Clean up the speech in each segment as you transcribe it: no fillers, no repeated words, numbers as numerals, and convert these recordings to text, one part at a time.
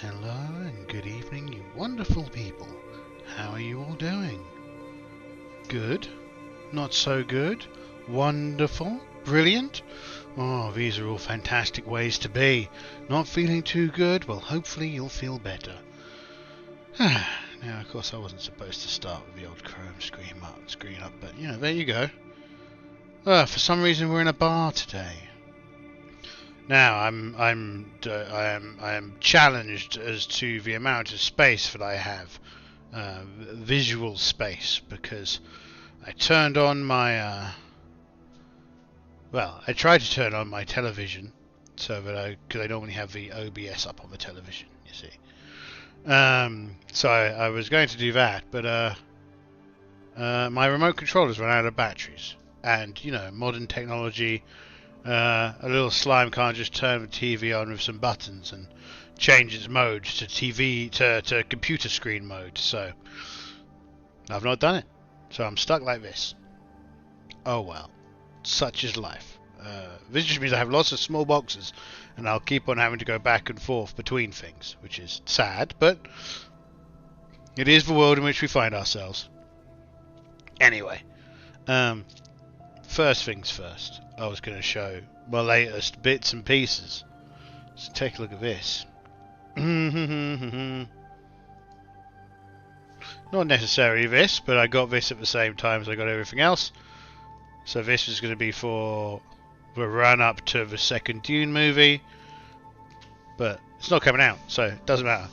Hello and good evening, you wonderful people. How are you all doing? Good? Not so good? Wonderful? Brilliant? Oh, these are all fantastic ways to be. Not feeling too good? Well, hopefully you'll feel better. Now, of course, I wasn't supposed to start with the old Chrome screen up, but you know, there you go. For some reason, we're in a bar today. Now, I am challenged as to the amount of space that I have, visual space, because I turned on my, I tried to turn on my television, so that because I normally have the OBS up on the television, you see. So I was going to do that, but my remote controllers ran out of batteries, and you know, modern technology. A little slime can't just turn the TV on with some buttons and change its mode to to computer screen mode. So I've not done it. So I'm stuck like this. Oh well, such is life. This just means I have lots of small boxes, and I'll keep on having to go back and forth between things, which is sad, but it is the world in which we find ourselves. Anyway, first things first. I was going to show my latest bits and pieces. So take a look at this. Not necessarily this, but I got this at the same time as I got everything else. So this is going to be for the run-up to the second Dune movie. But it's not coming out, so it doesn't matter.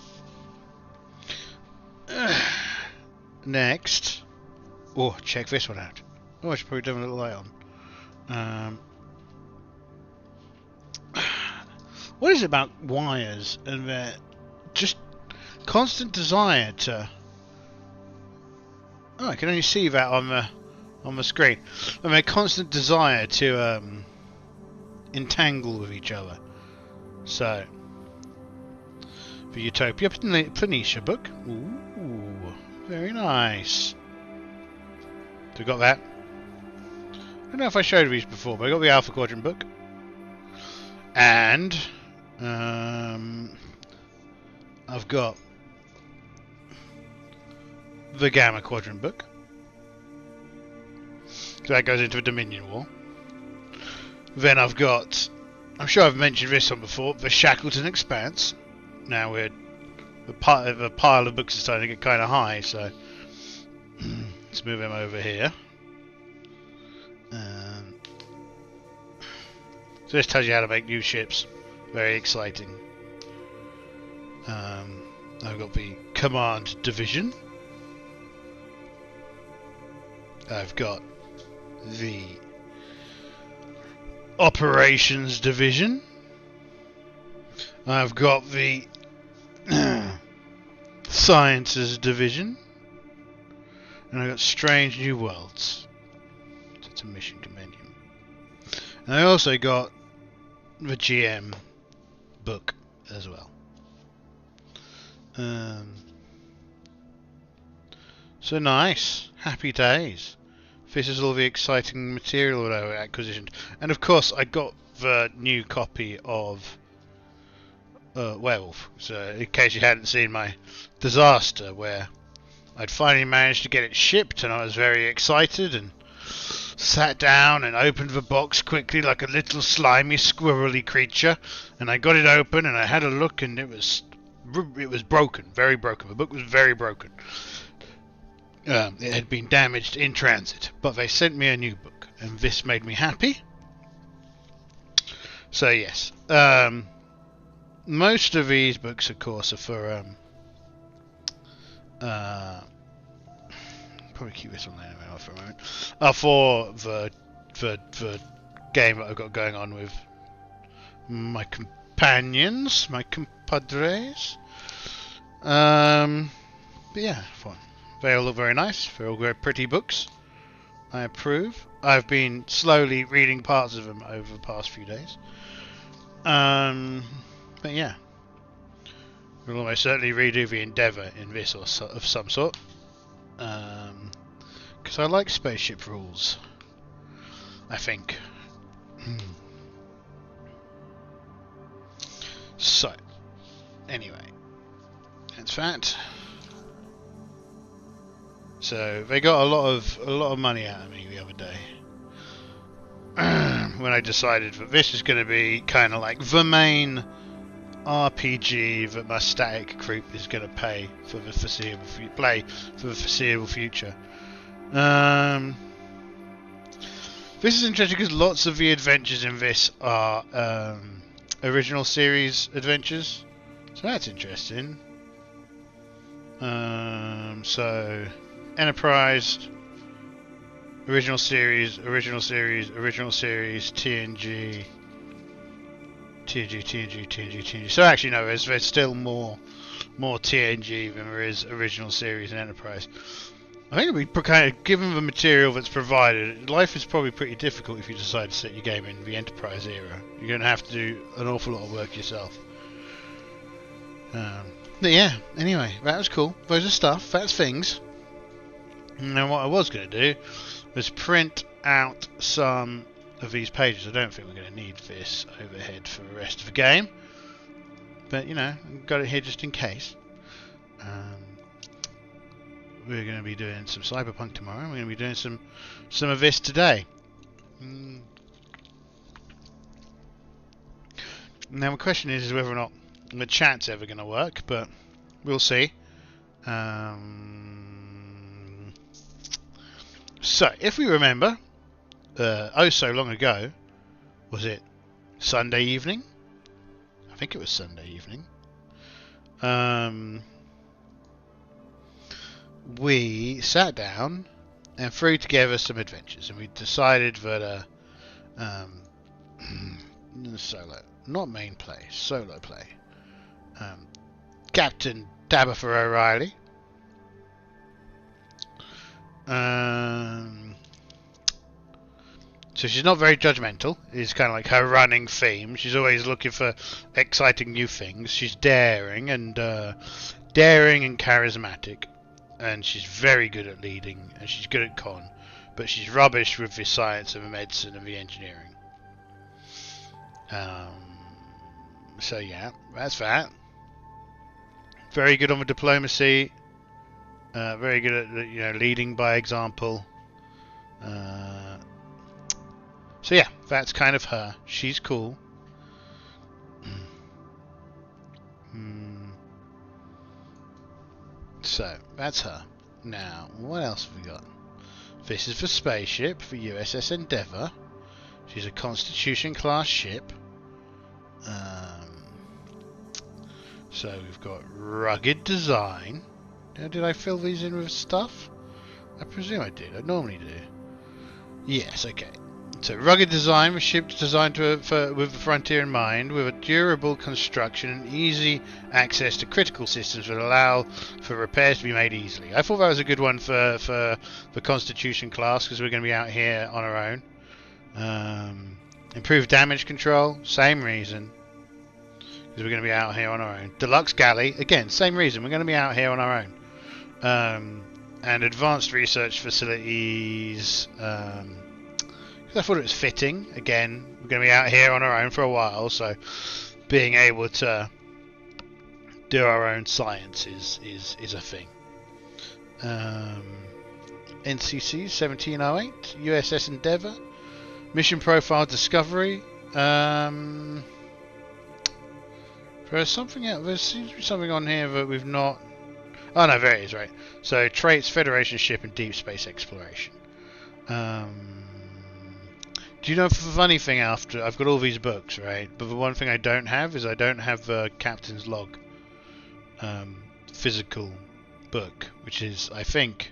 Next. Oh, check this one out. Oh, I should probably do a little light on. What is it about wires and their just constant desire to? Oh, I can only see that on the screen. And their constant desire to entangle with each other. So, the Utopia Planitia book. Ooh, very nice. So we got that. I don't know if I showed these before, but I got the Alpha Quadrant book. And I've got the Gamma Quadrant book. So that goes into a Dominion War. Then I've got, I'm sure I've mentioned this one before, the Shackleton Expanse. Now the pile of books is starting to get kind of high, so let's move them over here. So this tells you how to make new ships. Very exciting. I've got the Command Division. I've got the Operations Division. I've got the Sciences Division. And I've got Strange New Worlds. So it's a mission compendium. And I also got the GM book as well. So nice, happy days. This is all the exciting material that I acquisitioned, and of course I got the new copy of Werewolf. So in case you hadn't seen my disaster, where I'd finally managed to get it shipped, and I was very excited and sat down and opened the box quickly like a little slimy, squirrely creature, and I got it open and I had a look, and it was broken, very broken. The book was very broken. It had been damaged in transit, but they sent me a new book, and this made me happy. So yes, most of these books, of course, are for probably keep this one there for a moment. Are for the game that I've got going on with my companions, my compadres. But yeah, fine. They all look very nice. They're all very pretty books. I approve. I've been slowly reading parts of them over the past few days. But yeah, we'll almost certainly redo the Endeavor in this or of some sort. Because I like spaceship rules, I think. So, anyway, That's fact. So they got a lot of money out of me the other day when I decided that this is going to be kind of like the main RPG that my static group is going to play for the foreseeable future. This is interesting because lots of the adventures in this are original series adventures, so that's interesting. So Enterprise, original series, TNG. So actually no, there's still more TNG than there is original series and Enterprise. I think it'd be kind of, given the material that's provided, life is probably pretty difficult if you decide to set your game in the Enterprise era. You're going to have to do an awful lot of work yourself. But yeah, anyway, that was cool. Those are stuff, that's things. And then what I was going to do was print out some of these pages. I don't think we're going to need this overhead for the rest of the game. But, you know, I've got it here just in case. We're going to be doing some Cyberpunk tomorrow. We're going to be doing some of this today. Now the question is whether or not the chat's ever going to work, but we'll see. So, if we remember, oh so long ago, was it Sunday evening? I think it was Sunday evening. We sat down and threw together some adventures, and we decided that solo, not main play, solo play. Captain Tabitha O'Reilly. So she's not very judgmental. It's kind of like her running theme. She's always looking for exciting new things. She's daring and charismatic. And she's very good at leading, and she's good at con, but she's rubbish with the science and the medicine and the engineering. So yeah, that's that. Very good on the diplomacy. Very good at leading by example. So yeah, that's kind of her. She's cool. So, that's her. Now, what else have we got? This is the spaceship, the USS Endeavor. She's a Constitution class ship. So we've got rugged design. Did I fill these in with stuff? I presume I did. I normally do. Yes, okay. So rugged design, the ship designed with the frontier in mind, with a durable construction and easy access to critical systems that allow for repairs to be made easily. I thought that was a good one for the Constitution class, because we're going to be out here on our own. Improved damage control, same reason, because we're going to be out here on our own. Deluxe galley, again, same reason, we're going to be out here on our own. And advanced research facilities. I thought it was fitting. Again, we're going to be out here on our own for a while, so being able to do our own science is a thing. NCC 1708, USS Endeavor, mission profile discovery. There's something else. There seems to be something on here that we've not. Oh no, there it is, right. So traits, Federation ship, and deep space exploration. Do you know the funny thing, after I've got all these books, right? But the one thing I don't have is I don't have the Captain's Log physical book, which is, I think,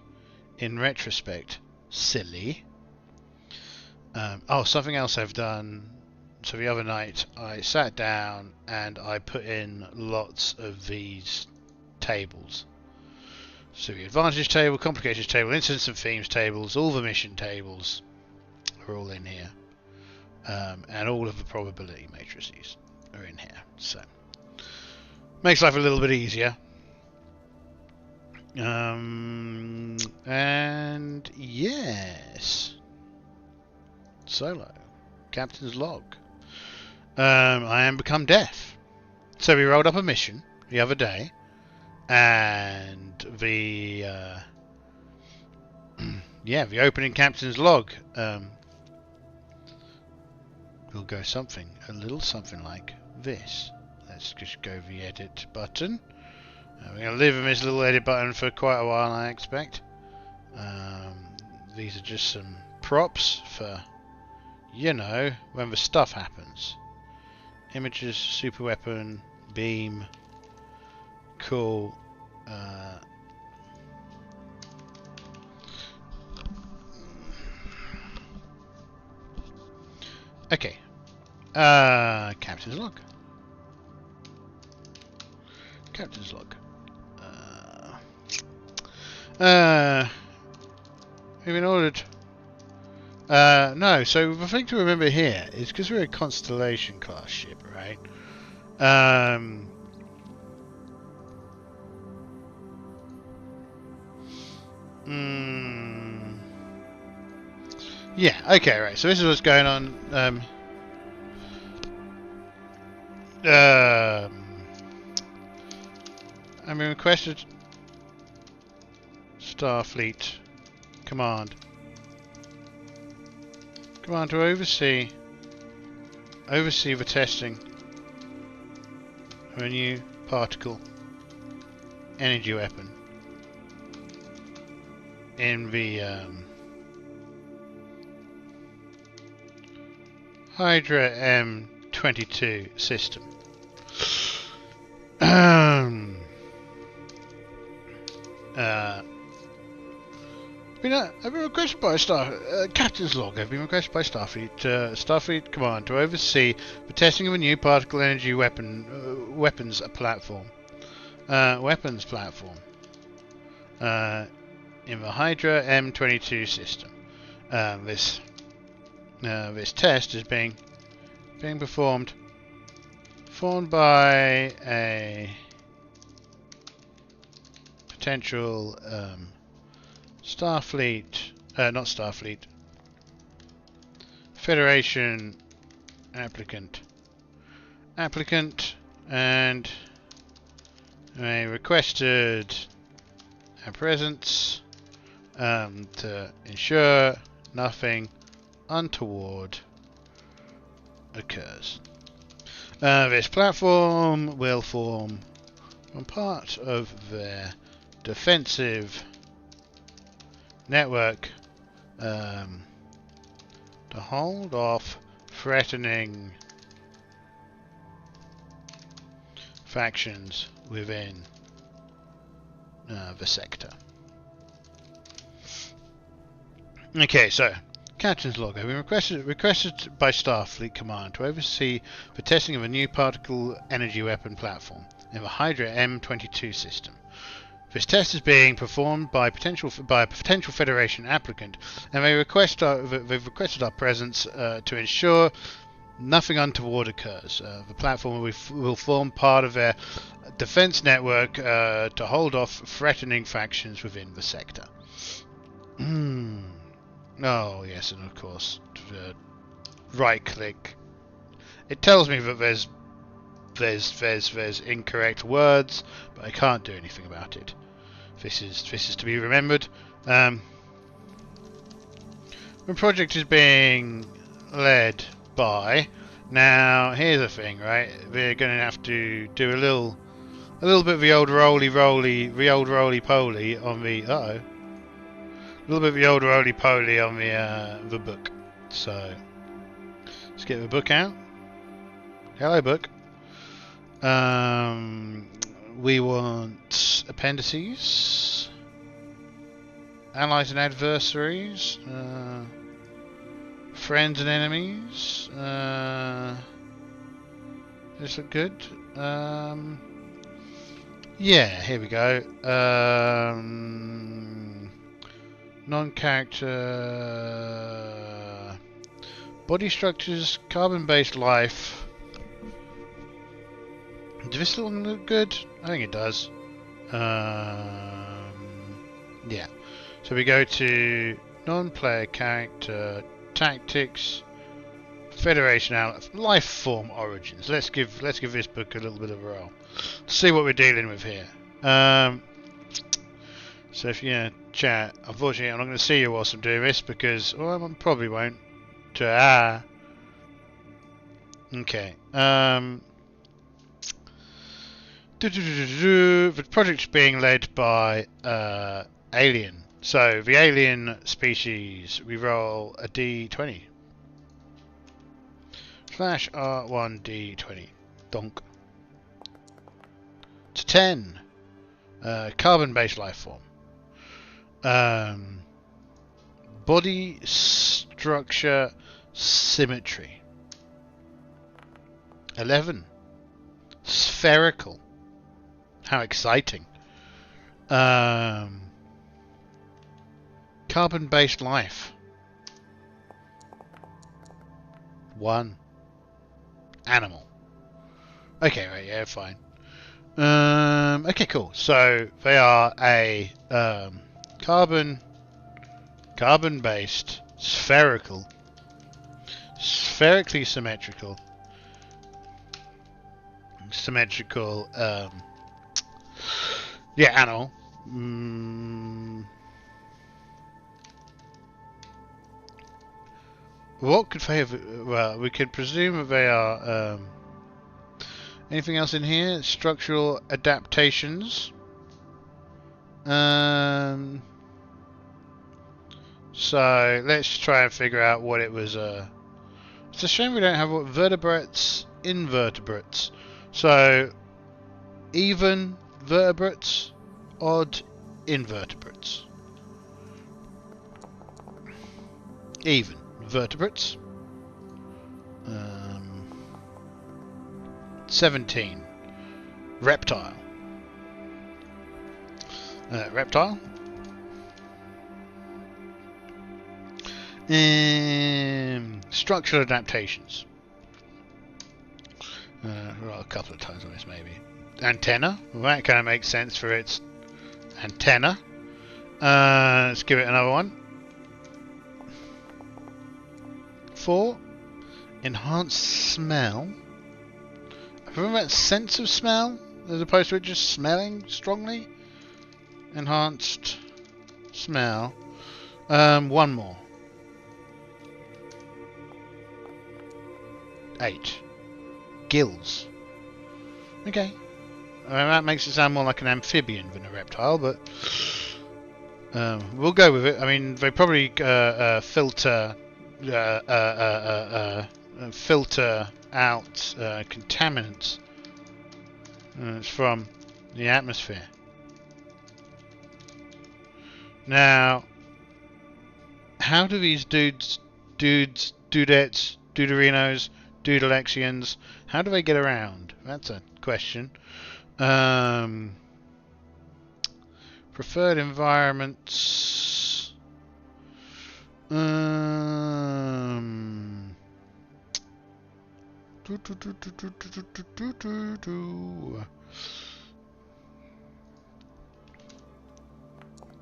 in retrospect, silly. Oh, something else I've done. So the other night I sat down and I put in lots of these tables. So the advantage table, complications table, incidents and themes tables, all the mission tables are all in here. And all of the probability matrices are in here. So makes life a little bit easier. And yes, solo Captain's Log. I am become deaf. So we rolled up a mission the other day, and the yeah, the opening captain's log will go a little something like this. Let's just go the edit button. We're going to live in this little edit button for quite a while, I expect. These are just some props for, you know, when the stuff happens. Images, super weapon, beam, cool. Okay. Captain's log. Captain's log. We've been ordered. No, so the thing to remember here is because we're a Constellation class ship, right? Yeah, okay, right. So this is what's going on. I mean, requested Starfleet command to oversee the testing of a new particle energy weapon in the Hydra M22 system. I've been requested by Captain's log. I've been requested by Starfleet Command to oversee the testing of a new particle energy weapons platform. In the Hydra M22 system. This test is being performed by a potential Federation applicant, and they requested a presence to ensure nothing untoward occurs. This platform will form part of their defensive network to hold off threatening factions within the sector. Okay, so Captain's log. I've been requested by Starfleet Command to oversee the testing of a new particle energy weapon platform in the Hydra M22 system. This test is being performed by a potential Federation applicant, and they've requested our presence to ensure nothing untoward occurs. The platform will form part of their defense network to hold off threatening factions within the sector. Oh yes, and of course, right click. It tells me that there's incorrect words, but I can't do anything about it. This is to be remembered. The project is being led by. Now here's the thing, right? We're going to have to do a little bit of the old roly poly on the a little bit of the old roly poly on the book. So let's get the book out. Hello, book. We want appendices, allies and adversaries, friends and enemies. This look good. Yeah, here we go. Non-character body structures, carbon-based life. Does this one look good? I think it does. Yeah. So we go to non-player character, tactics, Federation life form origins. Let's give this book a little bit of a roll. See what we're dealing with here. So if you chat, unfortunately I'm not going to see you whilst I'm doing this because I probably won't. Okay. The project's being led by Alien. So the alien species, we roll a d20. Slash R1 d20. Donk. It's a 10. Carbon-based life form. Body structure symmetry. 11. Spherical. How exciting. Carbon-based life. 1. Animal. Okay, right, yeah, fine. Okay, cool. So they are a carbon-based, spherically symmetrical, animal. What could they have? Well, we could presume that they are. Anything else in here? Structural adaptations. So let's try and figure out what it was. It's a shame we don't have vertebrates, invertebrates. So even vertebrates, odd invertebrates. Even vertebrates. 17. Reptile. Reptile. Structural adaptations. Well, a couple of times on this, maybe. Antenna. Well, that kind of makes sense for its antenna. Let's give it another one. 4. Enhanced smell. Remember that sense of smell, as opposed to it just smelling strongly? Enhanced smell. One more. 8. Gills. Okay. That makes it sound more like an amphibian than a reptile, but we'll go with it. I mean, they probably filter out contaminants from the atmosphere. Now, how do these dudettes, duderinos, dudalexians, how do they get around? That's a question. Preferred environments.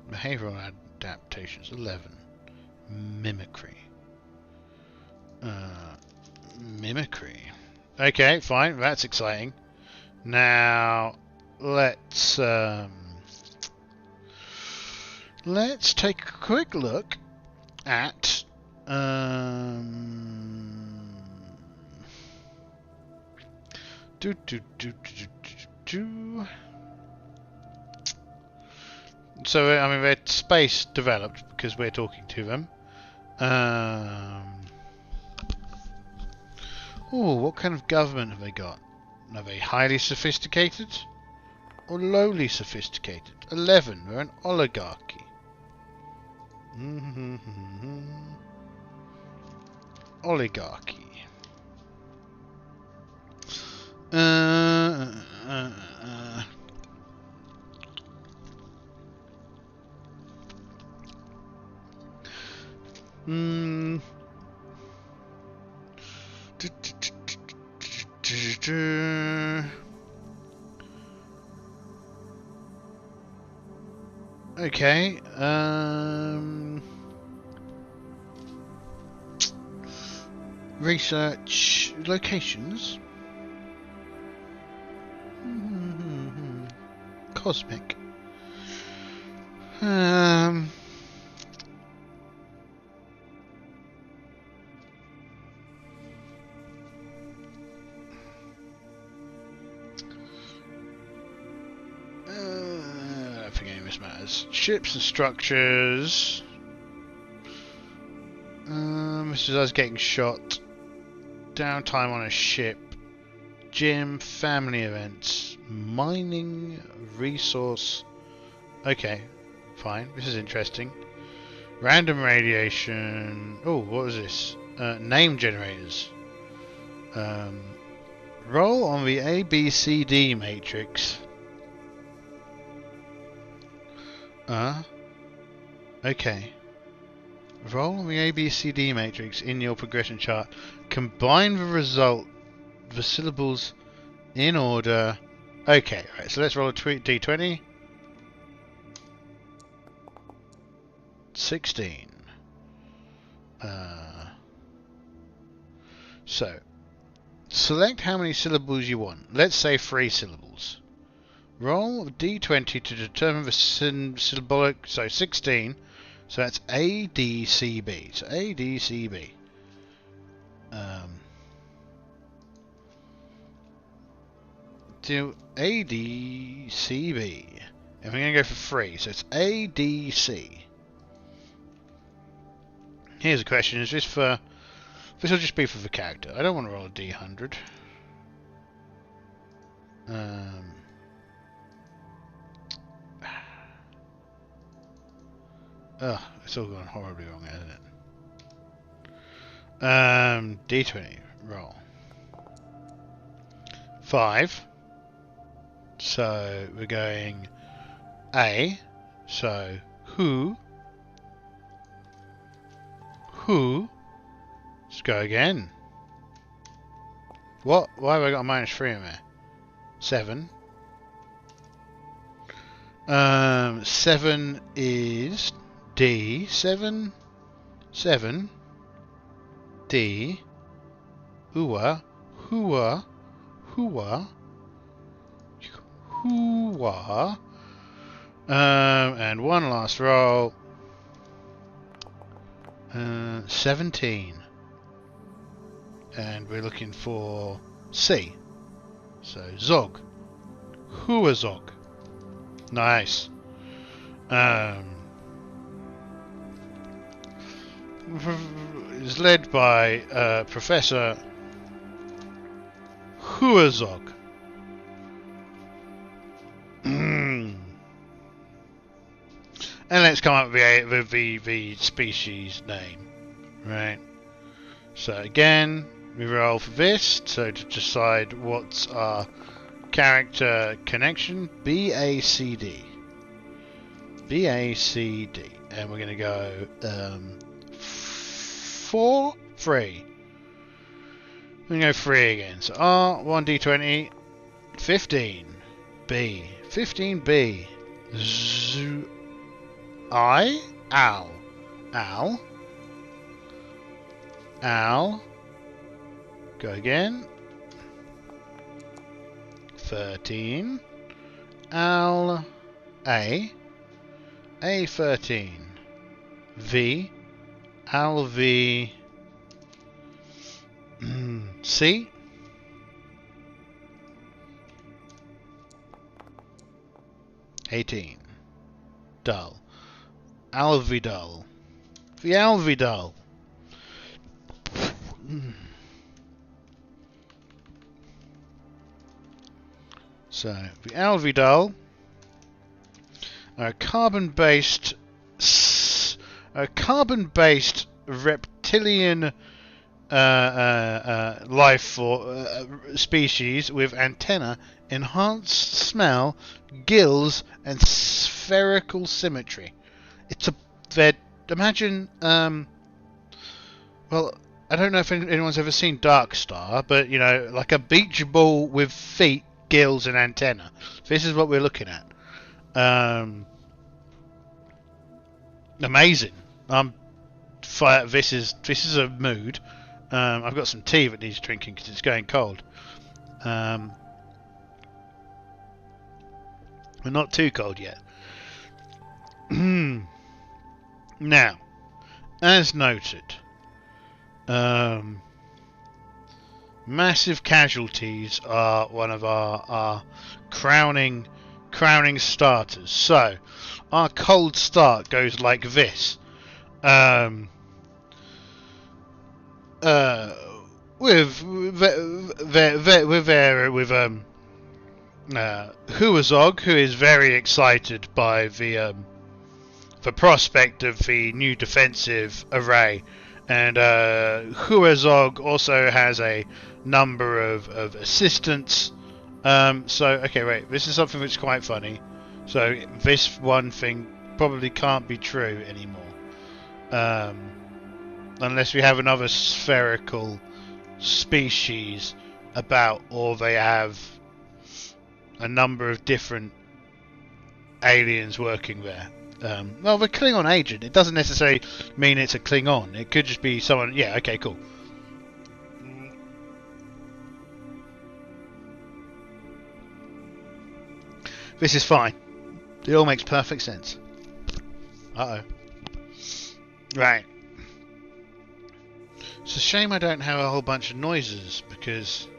Behavioral adaptations. 11. Mimicry. Mimicry. Okay, fine. That's exciting. Now let's take a quick look at So I mean, they're space developed because we're talking to them. What kind of government have they got? Are they highly sophisticated or lowly sophisticated? 11. They're an oligarchy. Oligarchy. Okay. Research locations. cosmic. I don't think any of this matters. Ships and structures. This is us getting shot. Downtime on a ship. Gym, family events, mining, resource. Okay, fine. This is interesting. Random radiation. Oh, what was this? Name generators. Roll on the ABCD matrix. Okay. Roll on the ABCD matrix in your progression chart. Combine the result, the syllables in order. Okay, right, so let's roll a d20. 16. So, select how many syllables you want. Let's say 3 syllables. Roll d20 to determine the syllabolic. So 16. So that's ADCB. So ADCB. Do ADCB. And we're going to go for 3. So it's ADC. Here's a question. Is this for... This will just be for the character. I don't want to roll a D100. Ugh, it's all gone horribly wrong, hasn't it? D20. Roll. 5. So we're going A. So who? Let's go again. What? Why have I got a -3 in there? 7. 7 is D. 7. D. Hua. And one last roll. 17. And we're looking for C. So Zog. Hua Zog. Nice. Is led by Professor Huazog. And let's come up with the species name, right? So again, we roll for this. So to decide what's our character connection, BACD, and we're going to go 4, 3. We're going to go 3 again. So R, 1d20, 15, B, 15B, Z, I, Al, go again, 13, Al, A, 13, V, Al, V, C, 18, Dull, Alvidal, the Alvidal. So the Alvidal are a carbon-based reptilian life or species with antenna, enhanced smell, gills, and spherical symmetry. It's imagine well, I don't know if anyone's ever seen Dark Star, but you know, like a beach ball with feet, gills, and antenna. This is what we're looking at. Amazing. This is a mood. I've got some tea that needs drinking because it's going cold. We're not too cold yet. Now, as noted, massive casualties are one of our crowning starters. So, our cold start goes like this. With Huazog, who is very excited by the prospect of the new defensive array, and Huazog also has a number of assistants. Okay, wait, this is something that's quite funny. So this one thing probably can't be true anymore, unless we have another spherical species about, or they have a number of different aliens working there. Well, the Klingon agent, it doesn't necessarily mean it's a Klingon. It could just be someone. Yeah, okay, cool. This is fine. It all makes perfect sense. Uh-oh. Right. It's a shame I don't have a whole bunch of noises, because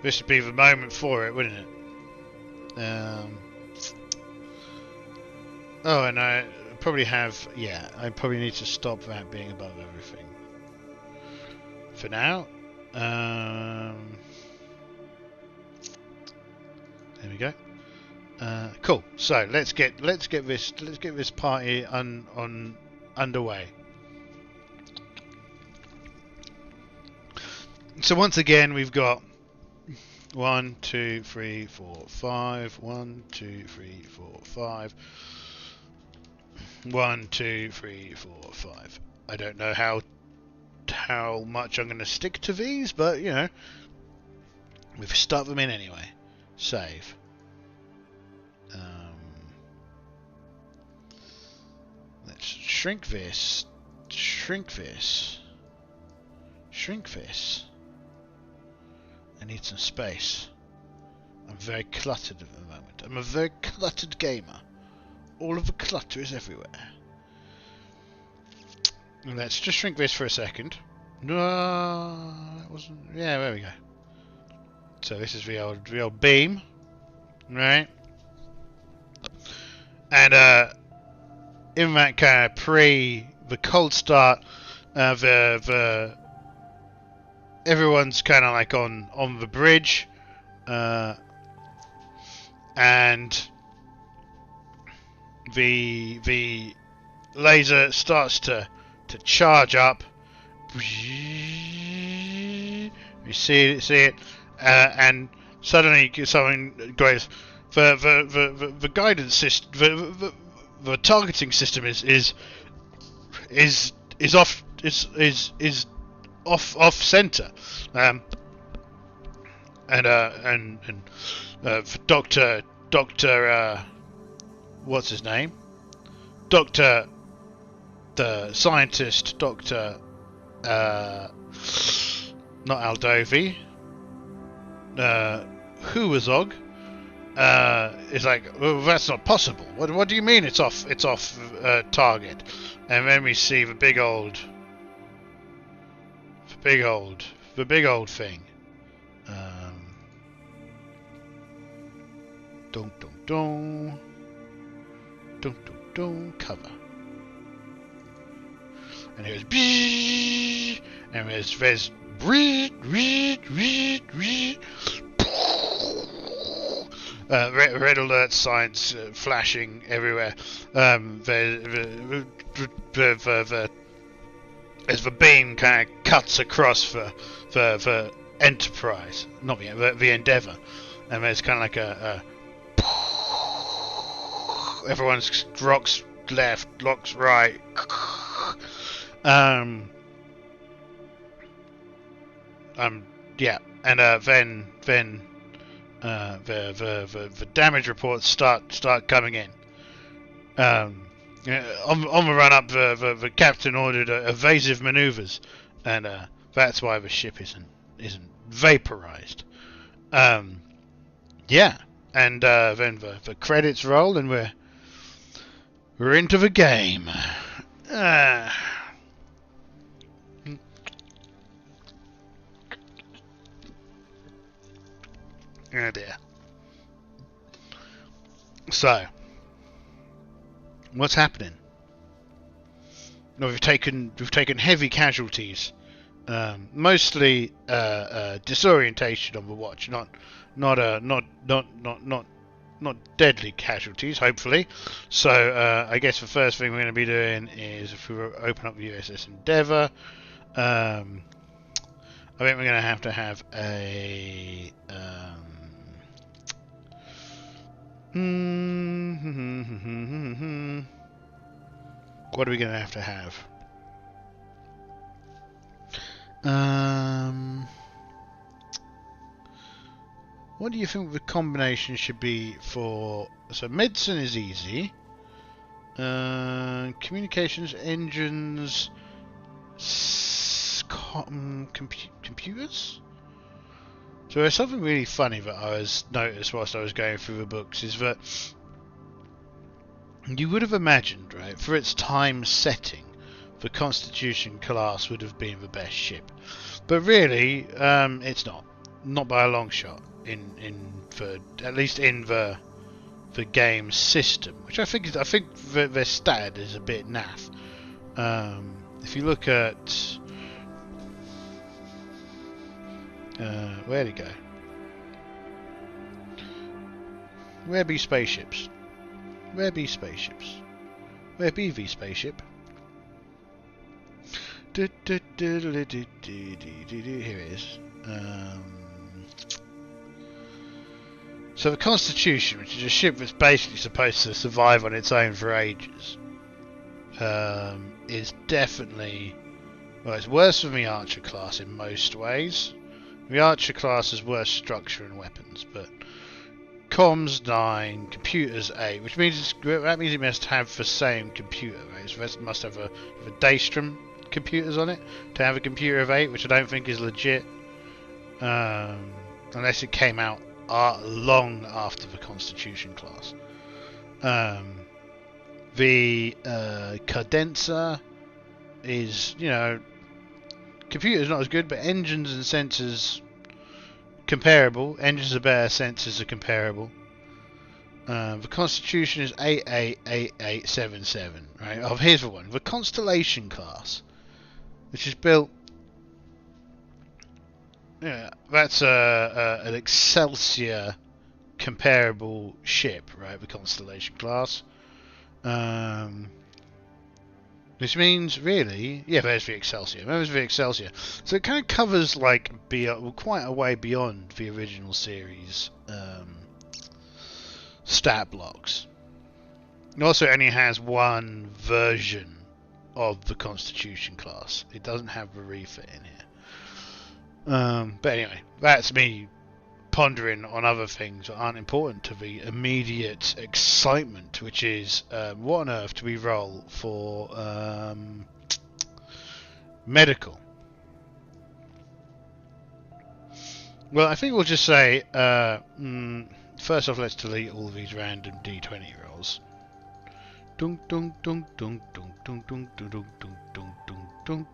this would be the moment for it, wouldn't it? Oh, and I probably have... Yeah, I probably need to stop that being above everything. For now. There we go. Cool. So let's get this party underway. So once again, we've got 1, 2, 3, 4, 5. 1, 2, 3, 4, 5. 1, 2, 3, 4, 5. I don't know how much I'm going to stick to these, but you know, we've stuck them in anyway. Save. Let's shrink this. Shrink this. Shrink this. I need some space. I'm very cluttered at the moment. I'm a very cluttered gamer. All of the clutter is everywhere. Let's just shrink this for a second. No, that wasn't. Yeah, there we go. So this is the old beam, right? And in that kind of the cold start, everyone's kind of like on the bridge, and the laser starts to charge up. You see it, and suddenly something goes. The guidance system, the targeting system is off center, and Doctor what's his name? The scientist, Doctor not Aldovi, Huazog, is like, well, that's not possible. What do you mean it's off target? And then we see the big old thing. Don't cover. And it goes, and there's red alert signs flashing everywhere. As the beam kind of cuts across the Enterprise, not the Endeavor, and there's kind of like a everyone's rocks left, locks right. Yeah, and then the damage reports start coming in. On the run up, the captain ordered evasive maneuvers, and that's why the ship isn't vaporized. Yeah, And then the credits roll, and we're into the game. Oh dear. So, what's happening? No, we've taken heavy casualties, mostly disorientation on the watch, not deadly casualties, hopefully. So I guess the first thing we're going to be doing is, if we open up the USS Endeavor, I think we're going to have a what are we going to have? What do you think the combination should be for... So medicine is easy. Communications, engines, computers? So there's something really funny that I was noticed whilst I was going through the books, is that you would have imagined, right, for its time setting, the Constitution class would have been the best ship. But really, it's not by a long shot. At least in the game system, which I think their stat is a bit naff. If you look at where'd it go? Where be spaceships? Where be spaceships? Where be the spaceship? Here it is. So the Constitution, which is a ship that's basically supposed to survive on its own for ages, is definitely... Well, it's worse than the Archer class in most ways. The Archer class has worse structure and weapons, but comms 9, computers 8, which means it must have the same computer, right? So it must have a Daystrom computers on it to have a computer of 8, which I don't think is legit, unless it came out long after the Constitution class. The cadenza is, computer's not as good, but engines and sensors comparable. Engines are better, sensors are comparable. The Constitution is 888877, right? Oh, here's the one. The Constellation class, which is built... Yeah, that's an Excelsior comparable ship, right? The Constellation class. Which means, really... Yeah, there's the Excelsior. There's the Excelsior. So it kind of covers, like, quite a way beyond the original series stat blocks. It also only has one version of the Constitution class. It doesn't have the refit in here. But anyway, that's me pondering on other things that aren't important to the immediate excitement, which is what on earth do we roll for medical? Well, I think we'll just say first off, let's delete all of these random D20 rolls. Dunk dunk dunk dunk dunk dunk dunk dunk dunk dunk dunk dunk.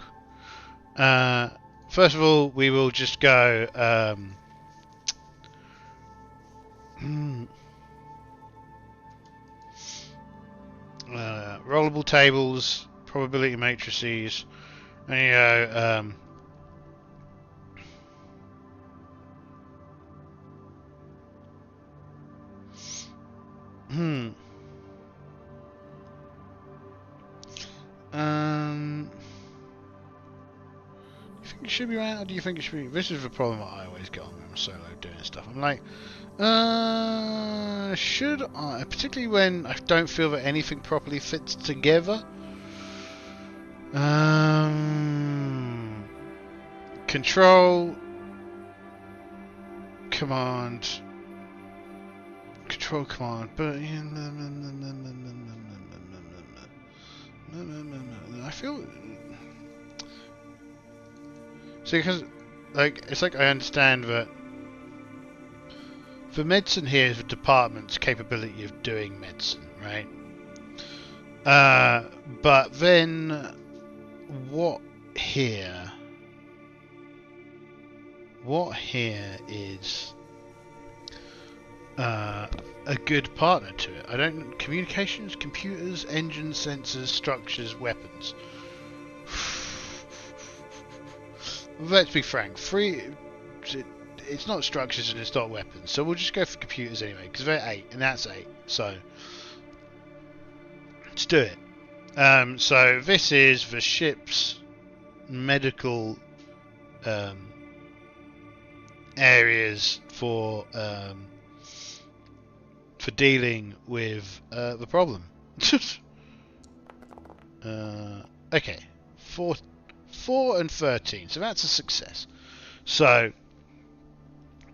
First of all, we will just go rollable tables, probability matrices, and you go you think it should be right, or do you think it should be... This is the problem that I always get on when I'm solo doing stuff. I'm like, should I... Particularly when I don't feel that anything properly fits together. Control... Command... Control command, but... I feel... See, because, like, it's like I understand that the medicine here is the department's capability of doing medicine, right? But then what here is a good partner to it? I don't. Communications, computers, engines, sensors, structures, weapons. Let's be frank. It's not structures and it's not weapons, so we'll just go for computers anyway, because they're 8, and that's 8. So let's do it. So this is the ship's medical areas for dealing with the problem. Okay, 4 and 13, so that's a success. So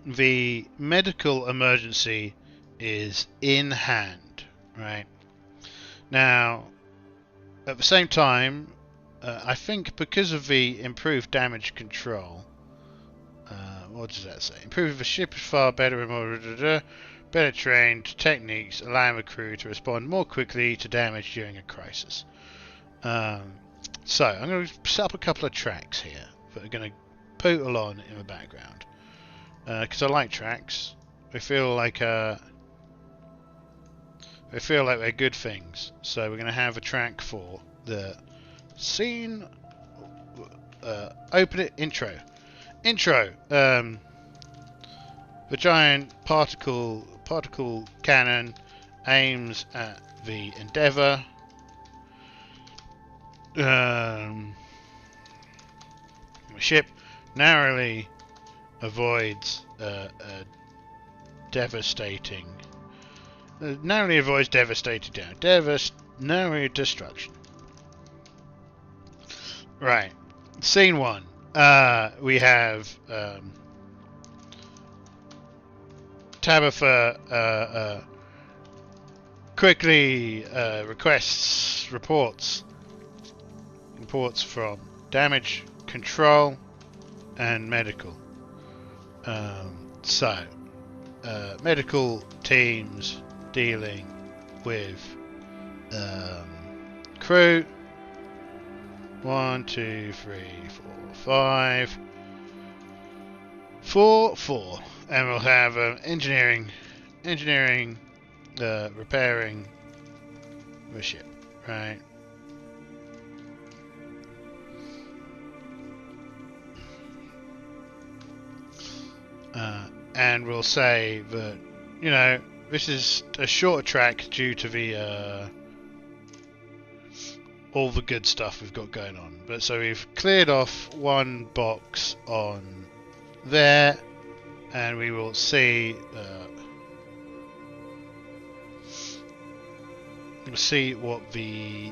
the medical emergency is in hand, right? Now, at the same time, I think because of the improved damage control, what does that say? Improving the ship is far better and more better trained techniques, allowing the crew to respond more quickly to damage during a crisis. So I'm going to set up a couple of tracks here that are going to poodle on in the background, because I like tracks. They feel like they're good things. So we're going to have a track for the scene. Open it. Intro. The giant particle cannon aims at the Endeavor. The ship narrowly avoids devastating narrow destruction. Right. Scene 1. We have Tabitha quickly requests reports from damage control and medical. Medical teams dealing with crew. 1, 2, 3, 4, 5. 4, and we'll have engineering, repairing the ship, right? And we'll say that, you know, this is a shorter track due to the all the good stuff we've got going on. But so we've cleared off one box on there, and we will see we'll see what the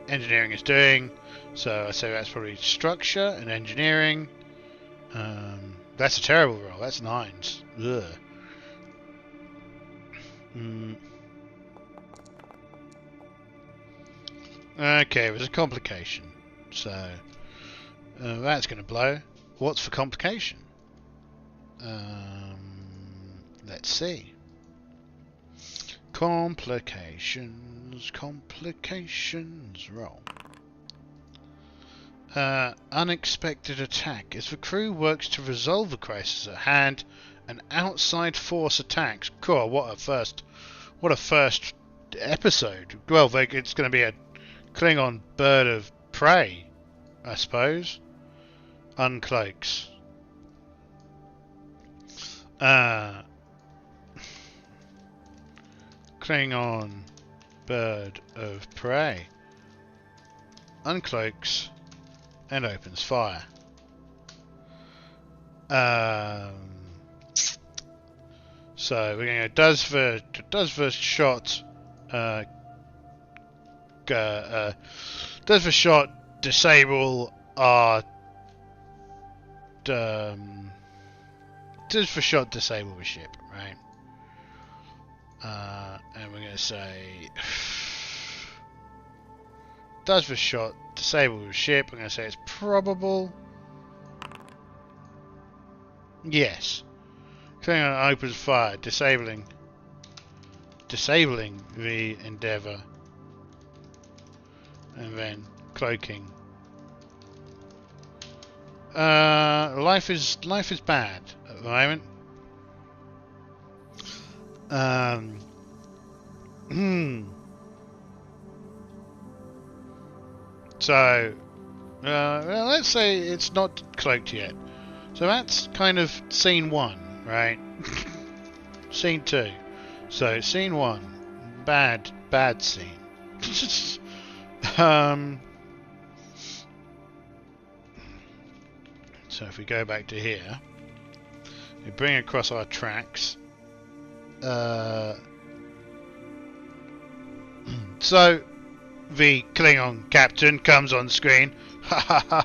engineering is doing. So I say that's probably structure and engineering. That's a terrible roll. That's 9s. Ugh. Okay, it was a complication. So that's going to blow. What's for complication? Let's see. Complications. Roll. Unexpected attack. As the crew works to resolve the crisis at hand, an outside force attacks. Cool. What a first episode. Well, it's going to be a Klingon bird of prey, I suppose. Uncloaks. Klingon bird of prey. Uncloaks and opens fire. So we're going to go does the shot does the shot disable our does the shot disable the ship, right? And we're going to say does the shot disable the ship? I'm going to say it's probable. Yes. Klingon opens fire, disabling the Endeavor, and then cloaking. Life is bad at the moment. So, well, let's say it's not cloaked yet. So that's kind of scene 1, right? Scene 2. So scene 1, bad scene. So if we go back to here, we bring across our tracks. So the Klingon captain comes on screen. Ha ha ha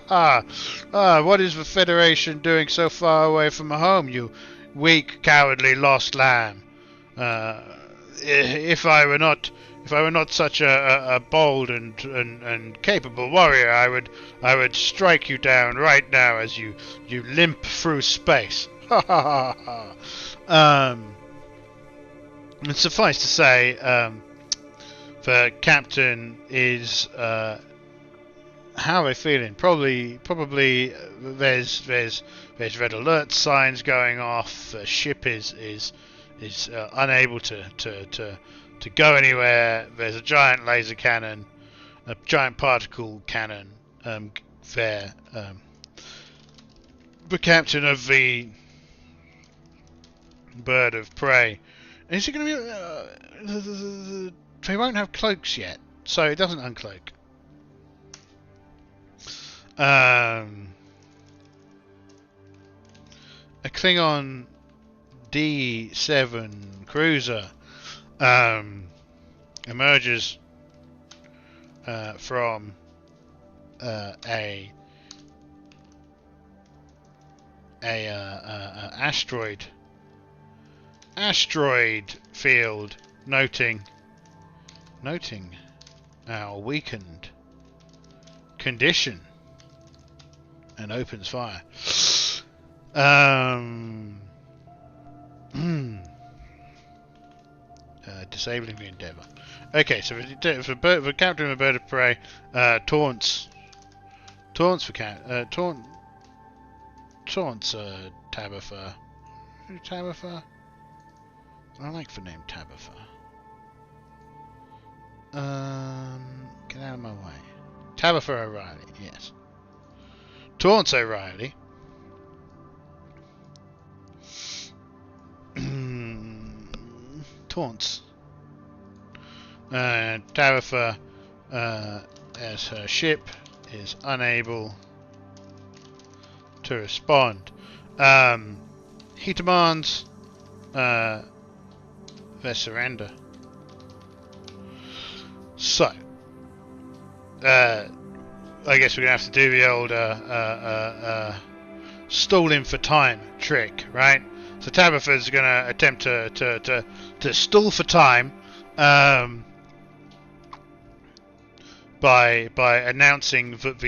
ha! What is the Federation doing so far away from home, you weak, cowardly, lost lamb? If I were not such a bold and capable warrior, I would strike you down right now as you limp through space. Ha ha ha ha! And suffice to say, the captain is how are they feeling? Probably there's red alert signs going off. The ship is unable to go anywhere. There's a giant laser cannon, a giant particle cannon there. The captain of the bird of prey. Is it going to be? They won't have cloaks yet, so it doesn't uncloak. A Klingon D7 cruiser emerges from a asteroid field, noting our weakened condition, and opens fire. Disabling the Endeavor. Okay, so the captain of the bird of prey taunts Tabitha. Tabitha. I like the name Tabitha. Get out of my way. Tabitha O'Reilly, yes. Taunts O'Reilly. Taunts. Tabitha, as her ship is unable to respond. He demands their surrender. So, I guess we're going to have to do the old stalling for time trick, right? So Tabitha's going to attempt to stall for time by announcing that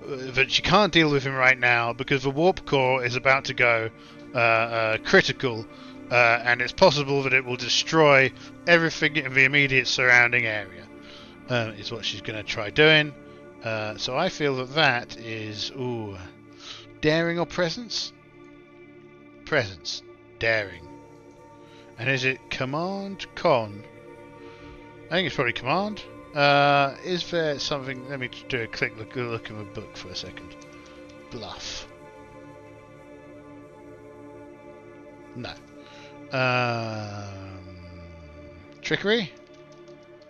that she can't deal with him right now because the warp core is about to go critical, and it's possible that it will destroy everything in the immediate surrounding area. Is what she's going to try doing. So I feel that is daring or presence? Presence, daring. And is it command, con? I think it's probably command. Is there something? Let me do a quick look in the book for a second. Bluff. No. Trickery.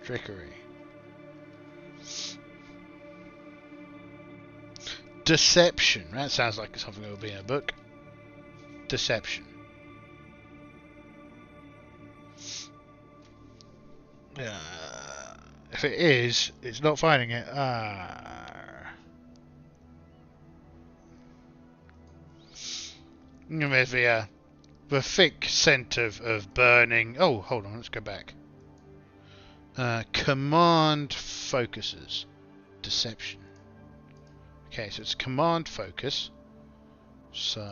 Trickery. Deception. That sounds like something that would be in a book. Deception. If it is, it's not finding it. There's the thick scent of burning. Oh, hold on. Let's go back. Command focuses. Deception. Okay, so it's command focus. So,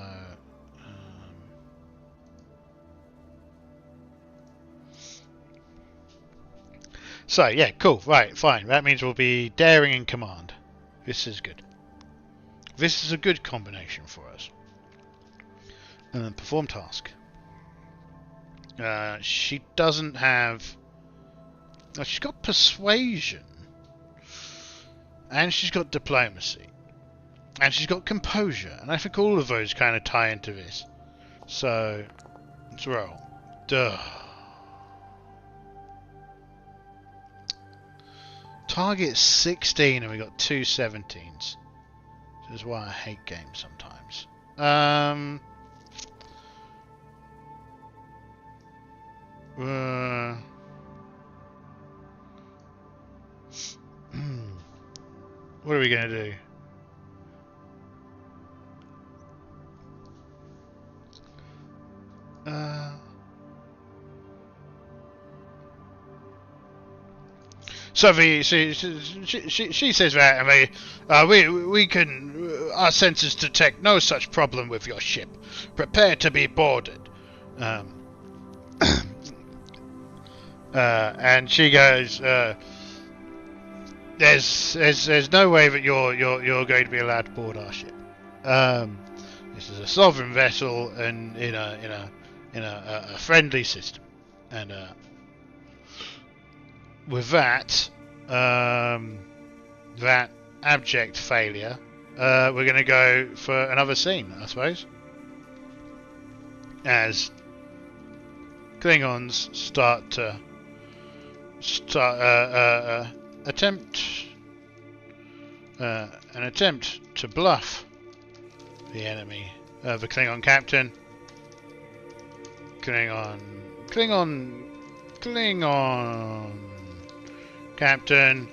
So, yeah, cool. Right, fine. That means we'll be daring in command. This is good. This is a good combination for us. And then perform task. She doesn't have... Oh, she's got persuasion. And she's got diplomacy. And she's got composure. And I think all of those kind of tie into this. So, let's roll. Duh. Target 16 and we got 2 17s. This is why I hate games sometimes. What are we going to do? So she says that, and we can our sensors detect no such problem with your ship. Prepare to be boarded. And she goes, there's no way that you're going to be allowed to board our ship. This is a sovereign vessel and in a friendly system, and with that abject failure, we're going to go for another scene, I suppose, as Klingons attempt to bluff the enemy. The Klingon captain. Klingon captain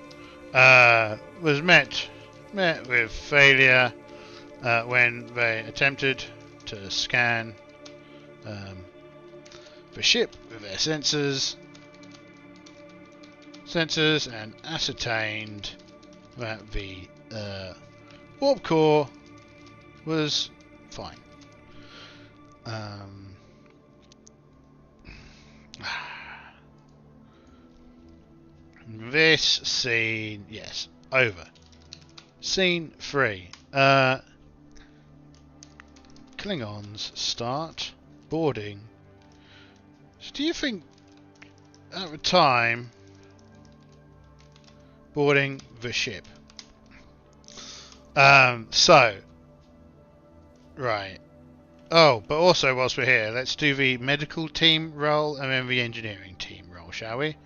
was met with failure when they attempted to scan the ship with their sensors and ascertained that the warp core was fine. This scene, yes, over. Scene 3. Klingons start boarding. So do you think at the time boarding the ship? So right. Oh, but also whilst we're here, let's do the medical team role and then the engineering team role, shall we?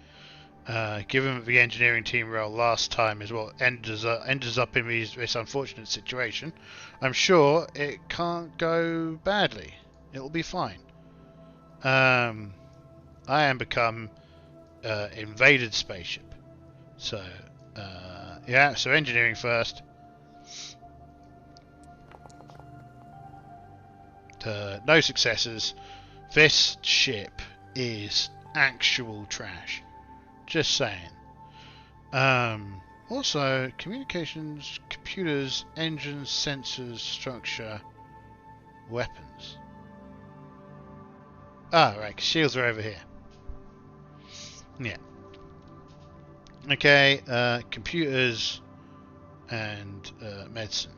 Given that the engineering team role last time is what ends up in this unfortunate situation, I'm sure it can't go badly. It'll be fine. I am become invaded spaceship. So yeah, so engineering first. No successes. This ship is actual trash. Just saying. Also, communications, computers, engines, sensors, structure, weapons. Ah, right, 'cause shields are over here. Yeah. Okay, computers and medicine.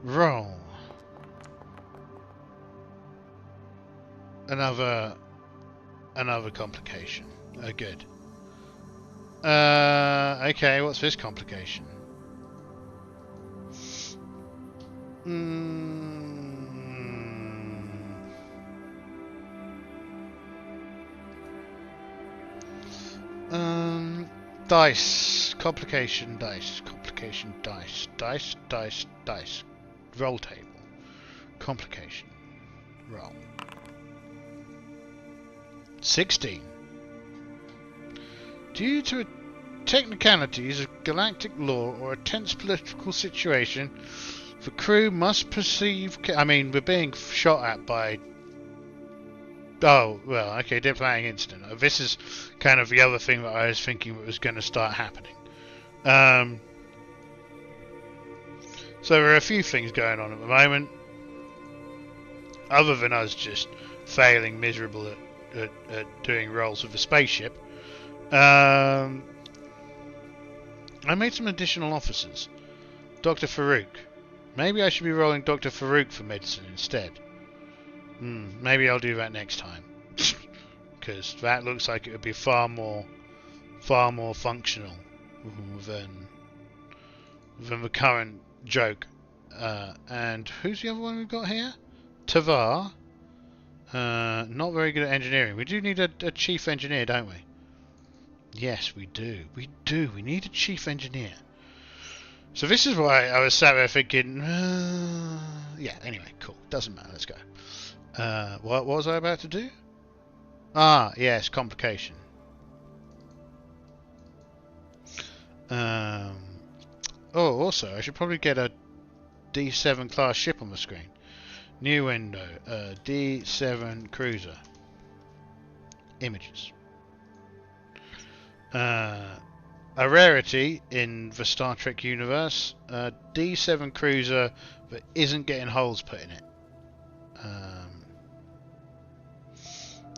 Roll. Another complication. Oh, good. Okay, what's this complication? Dice. Complication, dice. Complication, dice. Dice, dice, dice. Roll table. Complication. Roll. 16. Due to technicalities of galactic law or a tense political situation, the crew must perceive... I mean, we're being shot at by... Oh, well, okay, diplomatic incident. This is kind of the other thing that I was thinking was going to start happening. So there are a few things going on at the moment, other than us just failing miserably at doing roles with the spaceship. I made some additional officers. Dr. Farouk. Maybe I should be rolling Dr. Farouk for medicine instead. Maybe I'll do that next time. Because that looks like it would be far more functional than the current joke. And who's the other one we've got here? Tavar. Not very good at engineering. We do need a chief engineer, don't we? Yes, we do. We do. We need a chief engineer. So this is why I was sat there thinking, yeah, anyway, cool. Doesn't matter. Let's go. What was I about to do? Ah, yes, complication. Oh, also, I should probably get a D7 class ship on the screen. New window, D7 cruiser. Images. A rarity in the Star Trek universe, D7 cruiser that isn't getting holes put in it.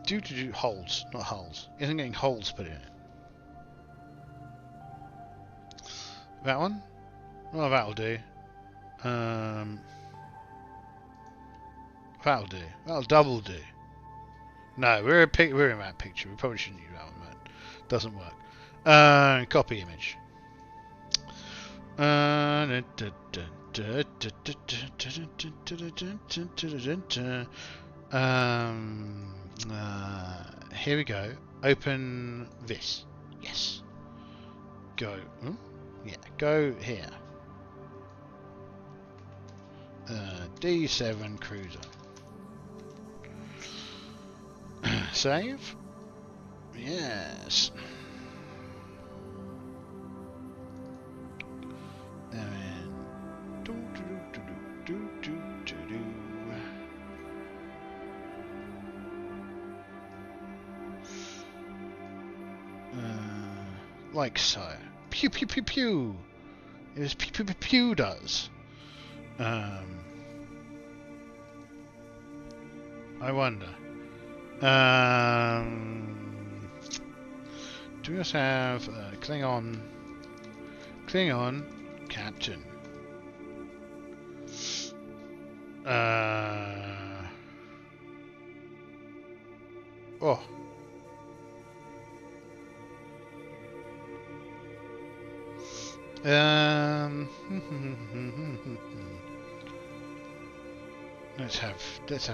Due to holes, not holes. Isn't getting holes put in it. That one? Well, that'll do. That'll do. That'll double do. No, we're in that picture. We probably shouldn't use that one, but it doesn't work. Copy image. Here we go. Open this. Yes. Go. Yeah, go here. D7 cruiser. Save. Yes. Like so. Pew pew pew pew. It was pew pew pew pew does. I wonder. Do we also have Klingon Captain? Oh. Let's have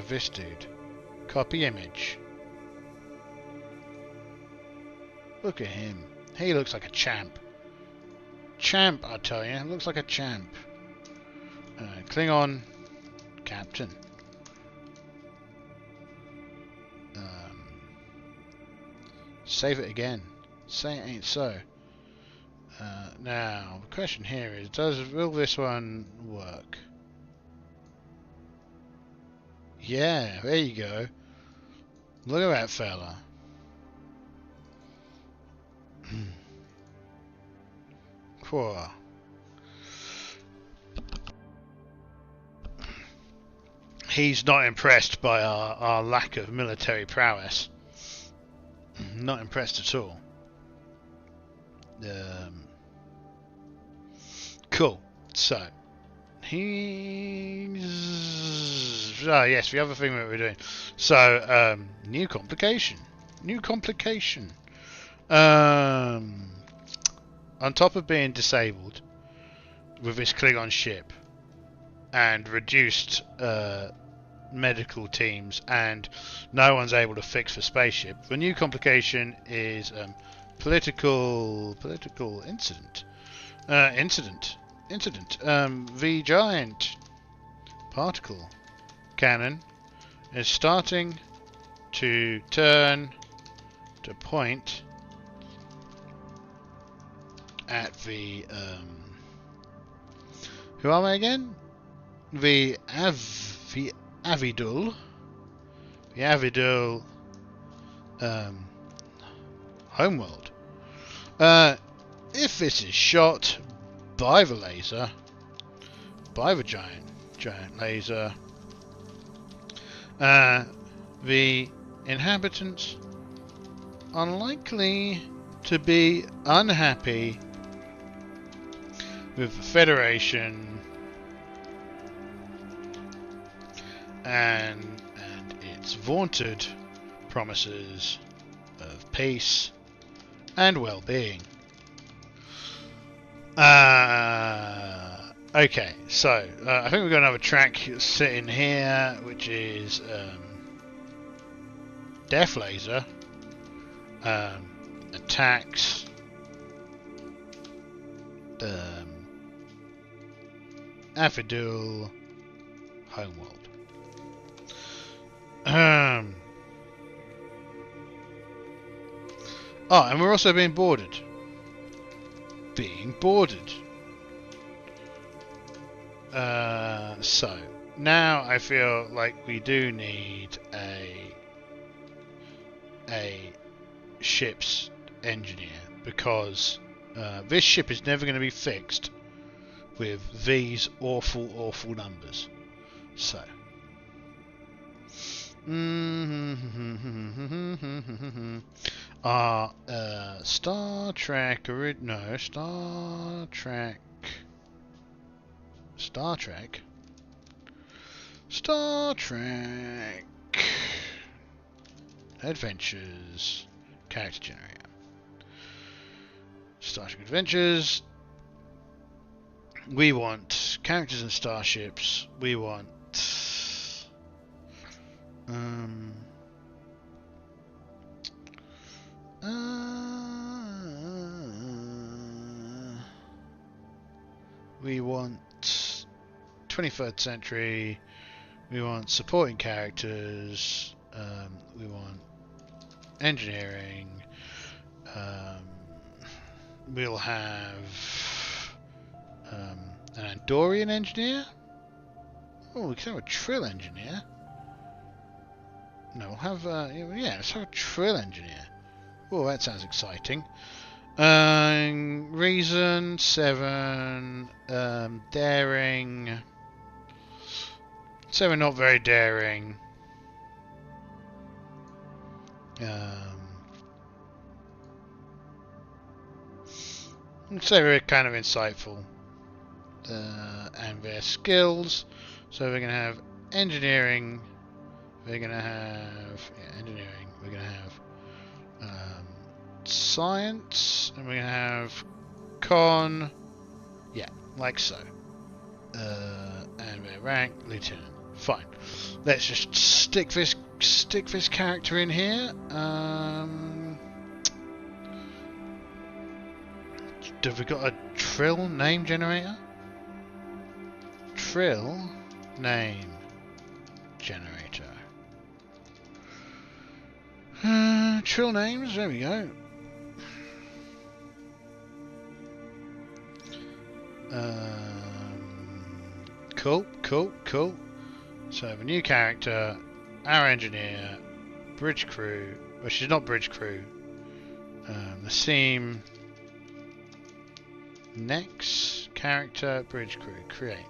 this dude. Copy image. Look at him. He looks like a champ. Champ, I tell you. Looks like a champ. Klingon Captain. Save it again. Say it ain't so. Now, the question here is, will this one work? Yeah, there you go. Look at that fella. Poor. He's not impressed by our lack of military prowess. Not impressed at all. Cool. So, he's... Ah, yes, the other thing that we're doing. So, new complication. On top of being disabled with this Klingon ship and reduced medical teams, and no one's able to fix the spaceship, the new complication is political incident. The giant particle cannon is starting to turn to point at the who am I again? The Avidul homeworld. If this is shot by the laser, by the giant laser, the inhabitants unlikely to be unhappy with the Federation and its vaunted promises of peace and well-being. Okay, so I think we've got another track sitting here, which is Death Laser, attacks, Affidul, Homeworld. Oh, and we're also being boarded. So now I feel like we do need a ship's engineer, because this ship is never going to be fixed with these awful numbers. So Star Trek Adventures character generator. Star Trek Adventures. We want characters and starships. We want we want 23rd century. We want supporting characters. We want engineering. We'll have an Andorian engineer. Oh, we can have a Trill engineer. No, we'll have yeah, let's have a Trill engineer. Oh, that sounds exciting. Reason 7, daring 7, not very daring. I'd say we're kind of insightful. And their skills. So we're going to have engineering. We're going to have engineering. We're going to have science, and we're going to have con. Yeah, like so. And we're rank lieutenant. Fine. Let's just stick this character in here. Have we got a Trill name generator? Trill name generator. Trill names, there we go. Cool. So I have a new character, our engineer, bridge crew. Well, she's not bridge crew. The theme. Next character, bridge crew, create.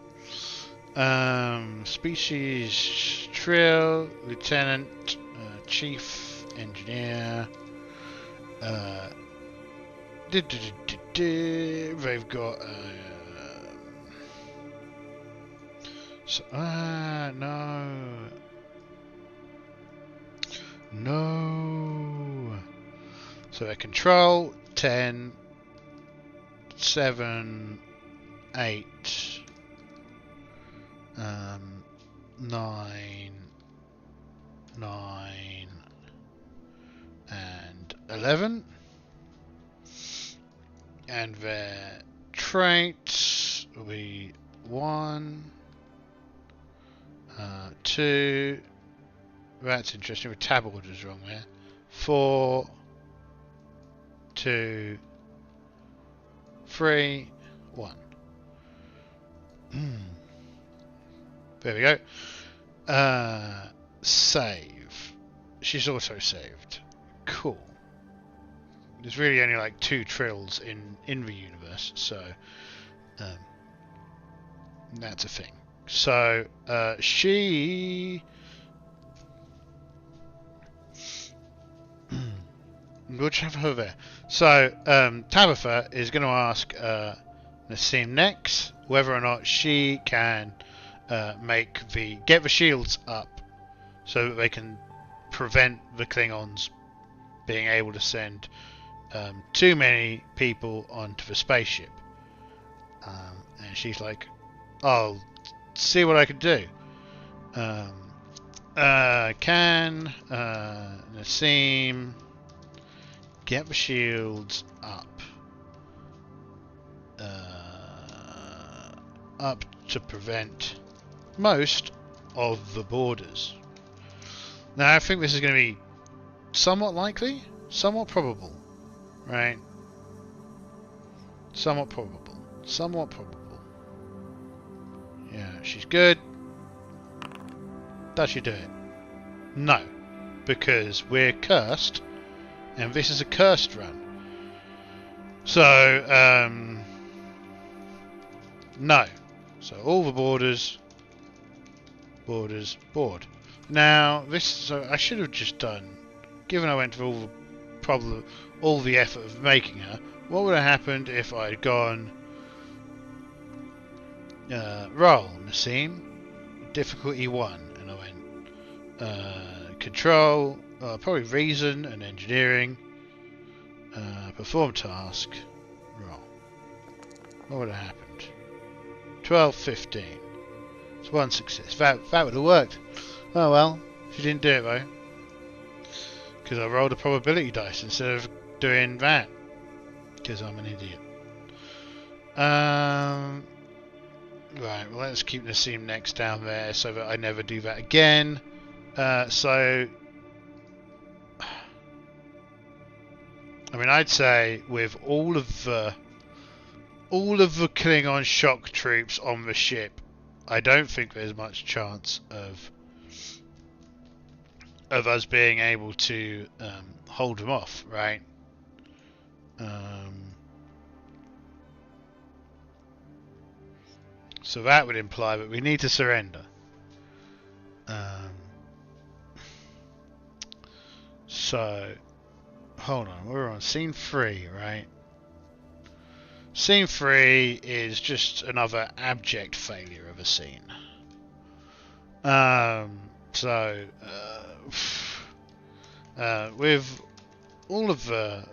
Species, Trill, lieutenant, chief, engineer. They've got no. So their control 10, 7, 8, 9, and 11, and their traits will be 1, 2. That's interesting. The tab order's wrong there. 4, 2, 3, 1. There we go. Save. She's also saved. Cool. There's really only like 2 Trills in the universe, so that's a thing. So she We'll just have her there. So Tabitha is going to ask Nassim next whether or not she can get the shields up so that they can prevent the Klingons being able to send too many people onto the spaceship. And she's like, I'll see what I can do. Can Nassim get the shields up to prevent most of the boarders? Now I think this is going to be somewhat likely, somewhat probable, right? Somewhat probable. Yeah, she's good. Does she do it? No, because we're cursed, and this is a cursed run. So, no. So all the board. Now, so I should have just done, given I went through all the effort of making her, what would have happened if I'd gone, roll, Nassim, difficulty 1, and I went, control, probably reason and engineering, perform task, roll. What would have happened? 12, 15. It's one success. That would have worked. Oh well, she didn't do it though. Because I rolled a probability dice instead of doing that. Because I'm an idiot. Right, well let's keep Nassim next down there so that I never do that again. So I mean, I'd say with all of the Klingon shock troops on the ship, I don't think there's much chance of us being able to hold them off, right? So that would imply that we need to surrender. So, hold on, we're on scene 3, right? Scene 3 is just another abject failure of a scene. So, with all of the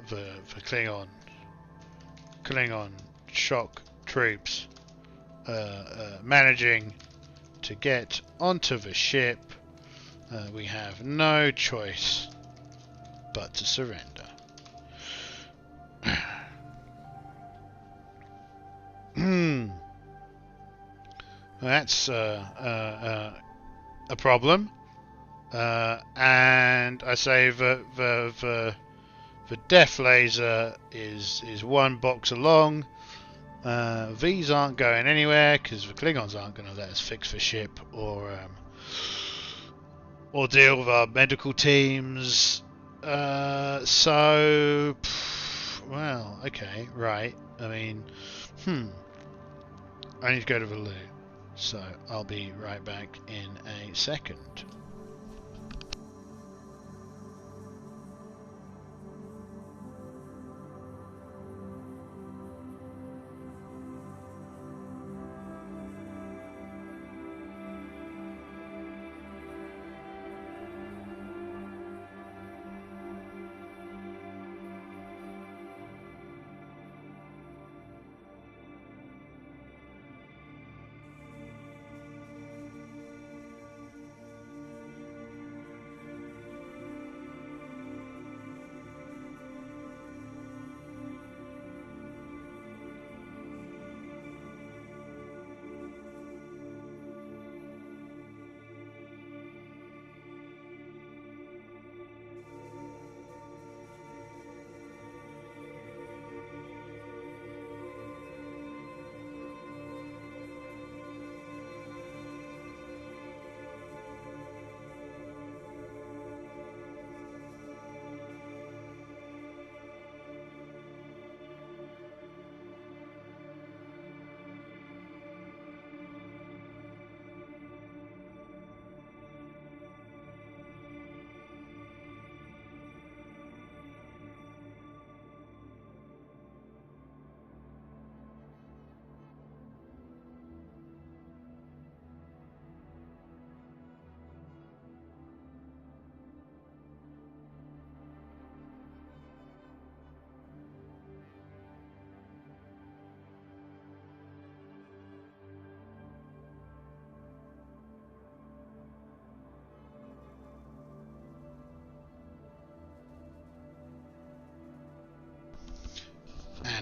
Klingon shock troops managing to get onto the ship, we have no choice but to surrender. That's a problem, and I say the death laser is one box along. These aren't going anywhere because the Klingons aren't going to let us fix the ship or deal with our medical teams. So, well, okay, right. I mean, I need to go to the loo, so I'll be right back in a second.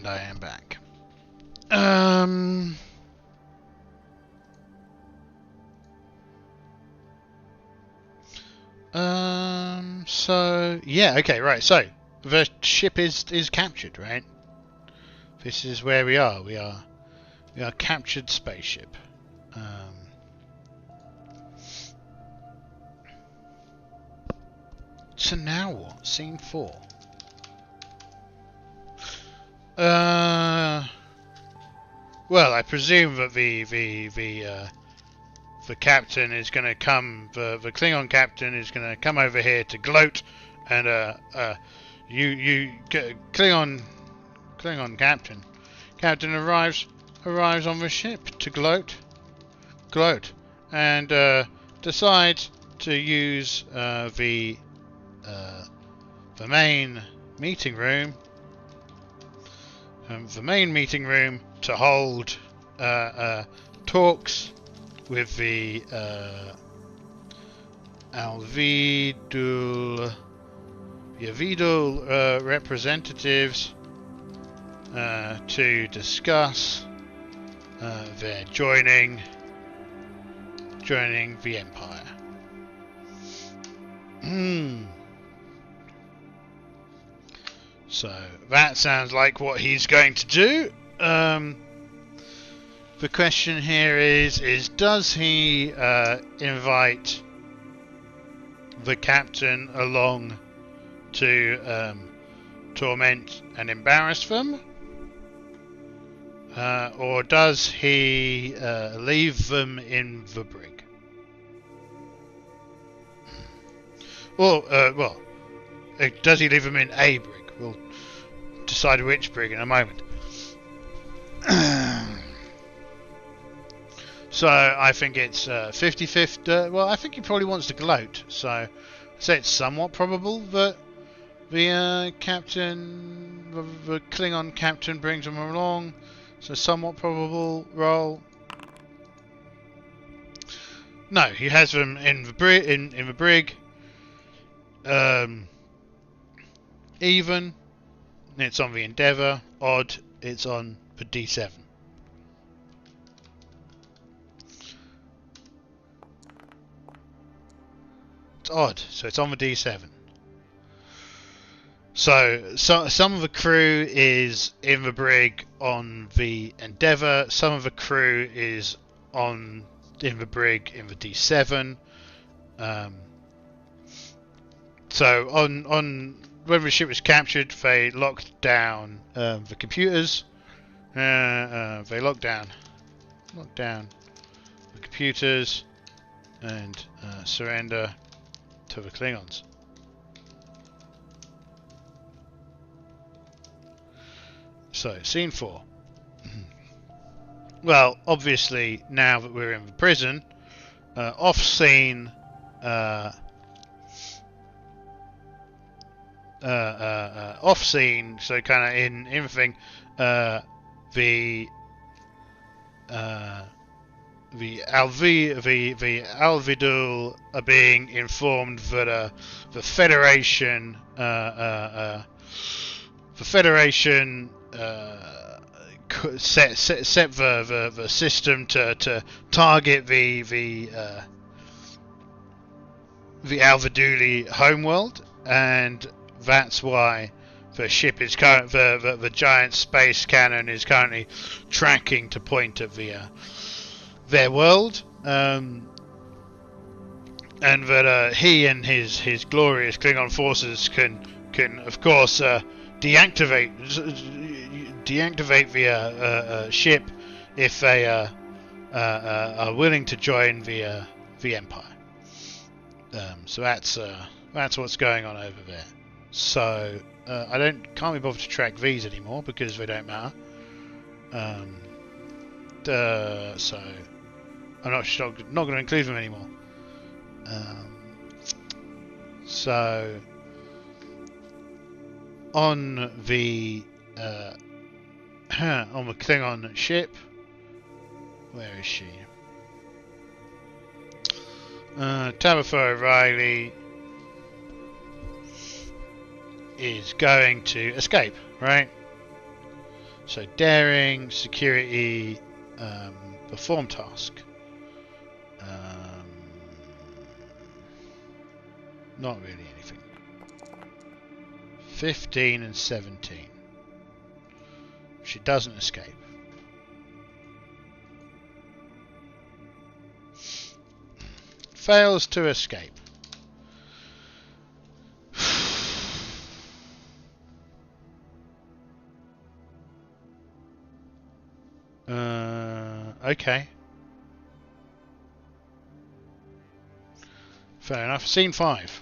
I am back. So yeah, okay, right. So the ship is captured, right? This is where we are. We are captured spaceship. So now what? Scene 4. Well, I presume that the captain is going to come. The Klingon captain is going to come over here to gloat, and Klingon captain arrives on the ship to gloat, and decides to use the main meeting room. The main meeting room to hold talks with the Alvidul representatives to discuss their joining the Empire. So that sounds like what he's going to do. The question here is does he invite the captain along to torment and embarrass them? Or does he leave them in the brig? Or, well, does he leave them in a brig? We'll decide which brig in a moment. So I think it's 50-50. Well, I think he probably wants to gloat. So I say it's somewhat probable that the captain, the Klingon captain, brings them along. So somewhat probable roll. No, he has them in the brig. Even, it's on the Endeavor. Odd, it's on the D7. It's odd, so it's on the D7. So some of the crew is in the brig on the Endeavor. Some of the crew is in the brig in the D7. So on when the ship was captured, they locked down the computers. They locked down the computers and surrender to the Klingons. So, scene 4. Well, obviously, now that we're in the prison, off scene, off scene, so kind of in everything, the Alvidul are being informed that the Federation set the system to target the Alviduli homeworld, and that's why the ship is the giant space cannon is currently tracking to point at their world, and that he and his glorious Klingon forces can of course deactivate the ship if they are willing to join the Empire. So that's what's going on over there. So I can't be bothered to track these anymore because they don't matter. So I'm not going to include them anymore. So on the Klingon ship, where is she? Tabitha O'Reilly is going to escape, right? So daring, security, perform task. Not really anything. 15 and 17. She doesn't escape. Fails to escape. Okay. Fair enough. Scene 5.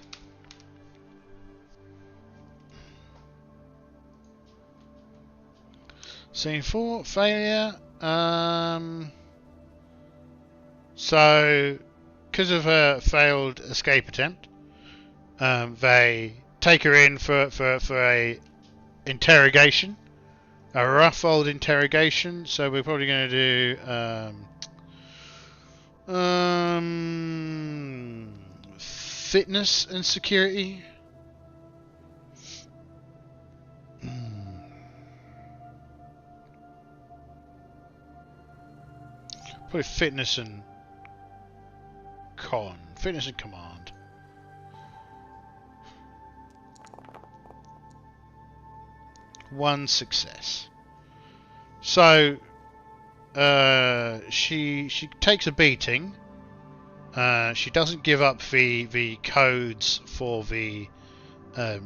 Scene 4, failure. So, because of her failed escape attempt, they take her in for a interrogation, a rough old interrogation. So we're probably going to do fitness and security. Probably fitness and fitness and command. One success. So she takes a beating. She doesn't give up the codes for the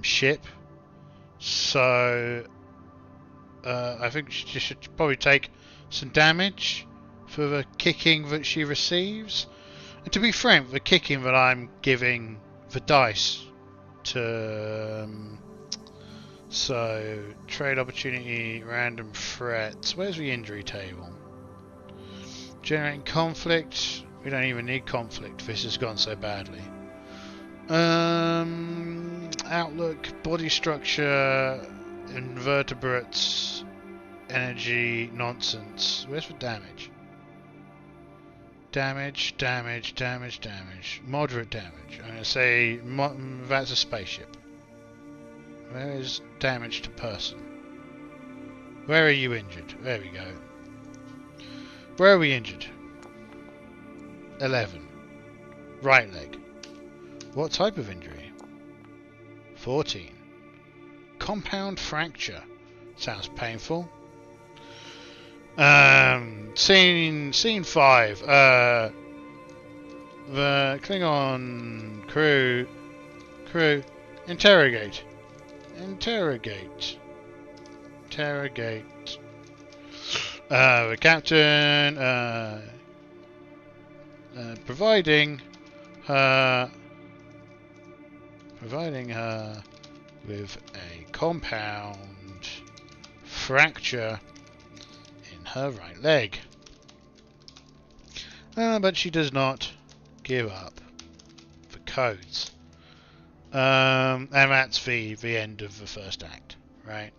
ship. So I think she should probably take some damage for the kicking that she receives. And to be frank, the kicking that I'm giving the dice to... so, trade opportunity, random threats. Where's the injury table? Generating conflict. We don't even need conflict. This has gone so badly. Outlook, body structure, invertebrates, energy, nonsense. Where's the damage? Damage. Moderate damage. I'm going to say that's a spaceship. Where is damage to person? Where are you injured? There we go. Where are we injured? 11. Right leg. What type of injury? 14. Compound fracture. Sounds painful. Scene 5. The Klingon crew. Interrogate. The captain providing her with a compound fracture in her right leg. But she does not give up the codes. And that's the end of the first act, right?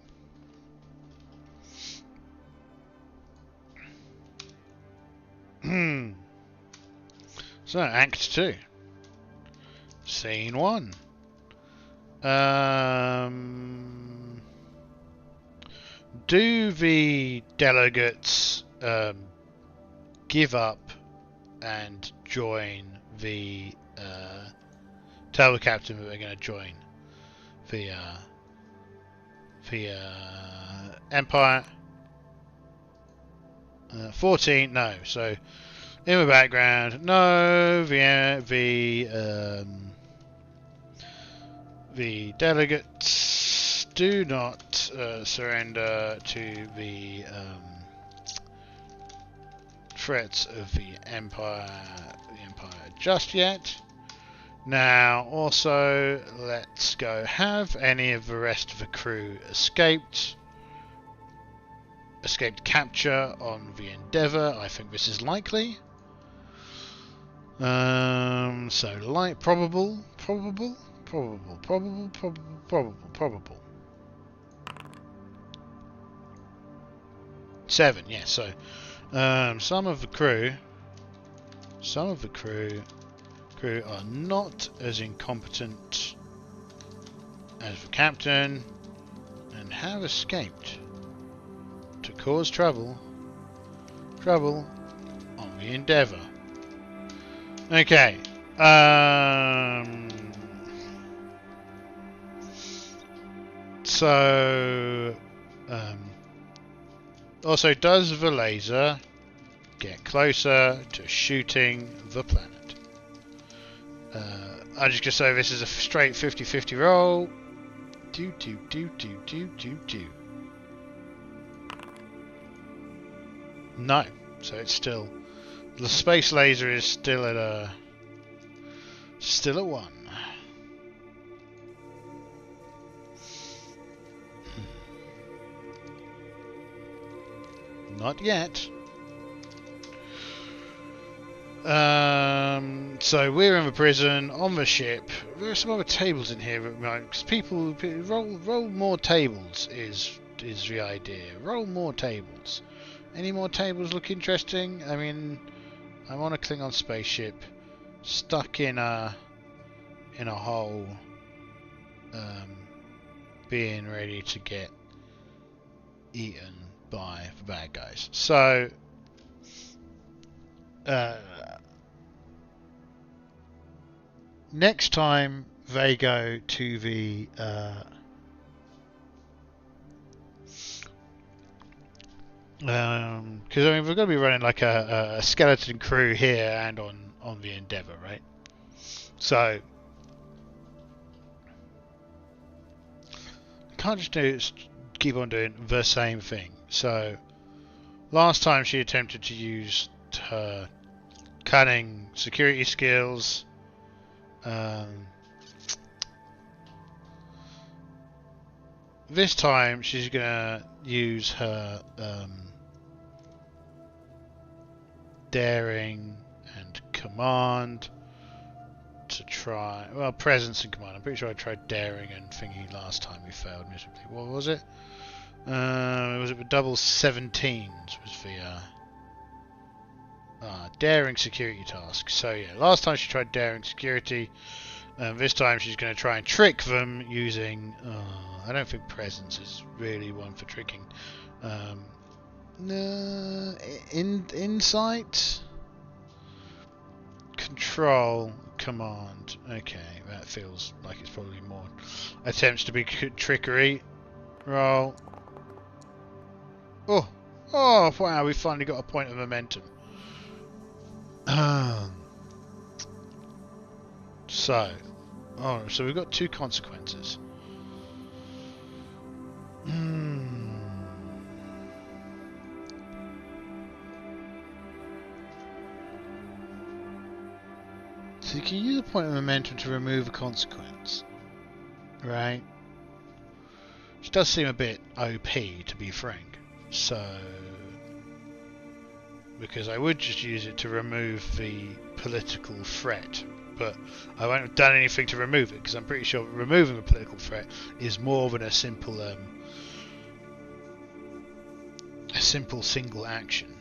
So, Act 2. Scene 1. Do the delegates give up and join the tell the captain that they're going to join the Empire? 14, no. So in the background, no. The delegates do not surrender to the threats of the Empire just yet. Now, also, let's go. Have any of the rest of the crew escaped capture on the Endeavor? I think this is likely. So, probable. 7, yes. So, some of the crew are not as incompetent as the captain and have escaped to cause trouble on the Endeavor. Okay. So, also, does the laser get closer to shooting the planet? I'm just gonna say this is a straight 50-50 roll. Do. No, so it's still, the space laser is still at a 1. Not yet. So we're in the prison on the ship. There are some other tables in here, because people roll more tables is the idea. Roll more tables. Any more tables look interesting? I mean, I'm on a Klingon spaceship, stuck in a hole, being ready to get eaten by the bad guys. So, next time they go to the because I mean we're going to be running like a skeleton crew here and on the Endeavor, right? So can't just keep on doing the same thing. So last time she attempted to use her cunning security skills. This time she's gonna use her daring and command to try, well, presence and command. I'm pretty sure I tried daring and thingy last time we failed miserably. What was it? Was it the double 17s was the daring security task. So yeah, last time she tried daring security. This time she's going to try and trick them using... I don't think presence is really one for tricking. Insight? Control, command. Okay, that feels like it's probably more attempts to be trickery. Roll. Oh, wow, we finally got a point of momentum. So we've got 2 consequences. So you can use a point of momentum to remove a consequence, right? Which does seem a bit OP, to be frank. So, because I would just use it to remove the political threat, but I won't have done anything to remove it, because I'm pretty sure removing a political threat is more than a simple single action.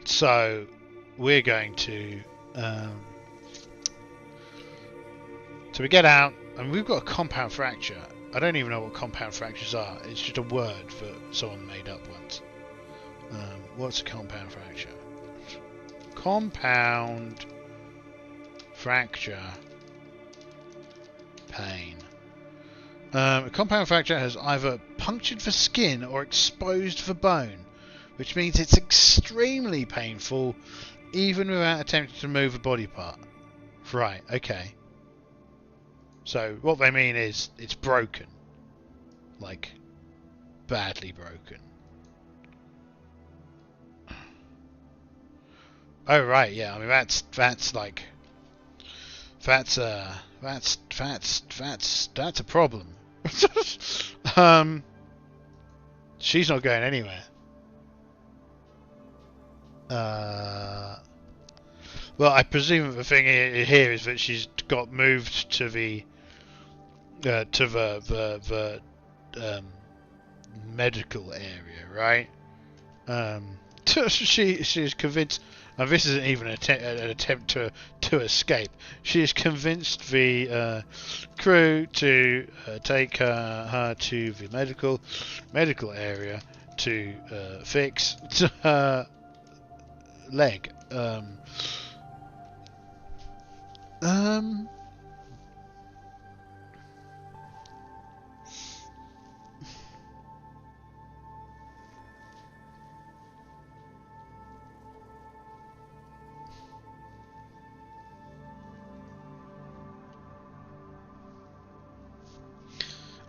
So we're going to so we get out, and we've got a compound fracture. I don't even know what compound fractures are. It's just a word that someone made up once. What's a compound fracture? Compound fracture pain. A compound fracture has either punctured the skin or exposed the bone, which means it's extremely painful even without attempting to move a body part. Right, okay. So what they mean is it's broken. Like, badly broken. Oh right, yeah. I mean that's like that's a problem. She's not going anywhere. Well, I presume the thing here is that she's got moved to the medical area, right? She's convinced. And this isn't even an attempt to escape. She has convinced the crew to take her to the medical area to fix her leg.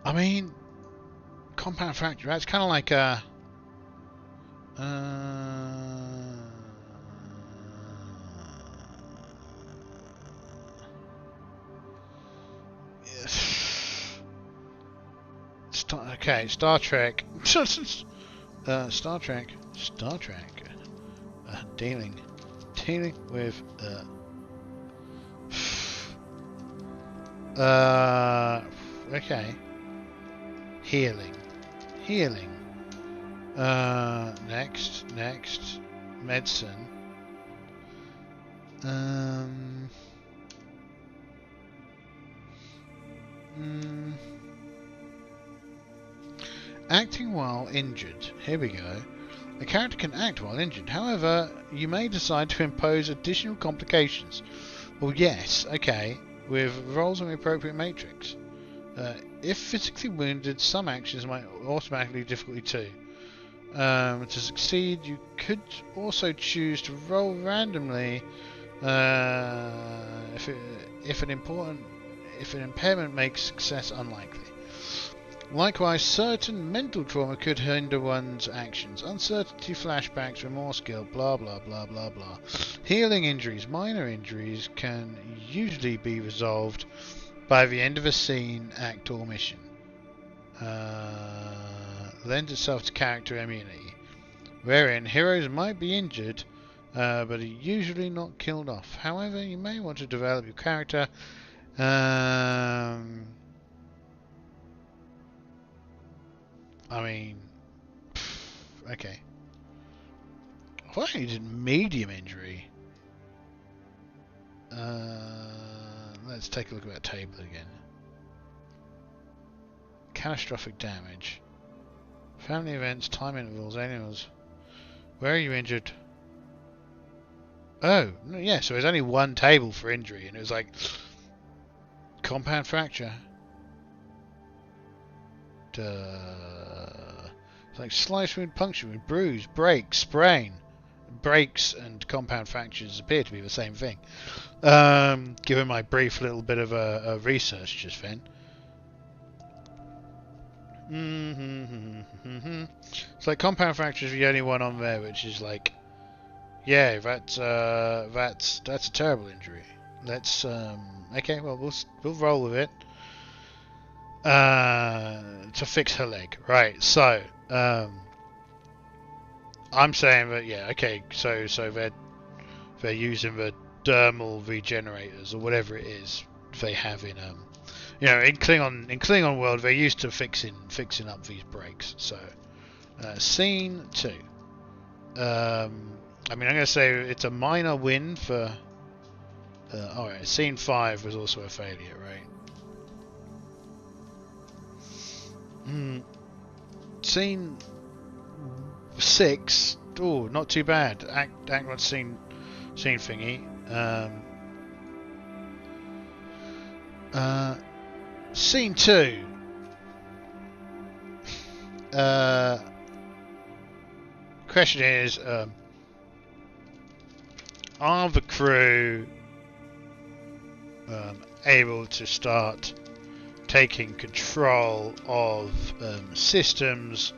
I mean, compound fracture. That's kind of like a. Okay, Star Trek. Star Trek. Dealing with. Okay. Healing. Next. Medicine. Acting while injured. Here we go. A character can act while injured. However, you may decide to impose additional complications. Well, yes, okay, with roles on the appropriate matrix. If physically wounded, some actions might automatically be difficulty too. To succeed, you could also choose to roll randomly if an impairment makes success unlikely. Likewise, certain mental trauma could hinder one's actions. Uncertainty, flashbacks, remorse, guilt, blah blah blah blah blah. Healing injuries. Minor injuries can usually be resolved by the end of a scene, act, or mission. Lends itself to character immunity, wherein heroes might be injured, but are usually not killed off. However, you may want to develop your character. I mean, okay. Well, I did medium injury. Let's take a look at that table again. Catastrophic damage. Family events, time intervals, animals. Where are you injured? Oh, yeah, so there's only one table for injury, and it was like compound fracture. It's like slice wound, puncture wound, bruise, break, sprain. Breaks and compound fractures appear to be the same thing. Given my brief little bit of a research just then. It's like compound fracture is the only one on there, which is like, yeah, that's a terrible injury. Let's okay, well we'll roll with it. To fix her leg, right? So I'm saying that, yeah, okay. So they're using the dermal regenerators or whatever it is they have in in Klingon world, they're used to fixing up these breaks. So scene 2. I mean, I'm gonna say it's a minor win for. All right, scene 5 was also a failure, right? Scene 6. Oh, not too bad. Act on scene thingy. Scene 2. Question is, are the crew able to start taking control of systems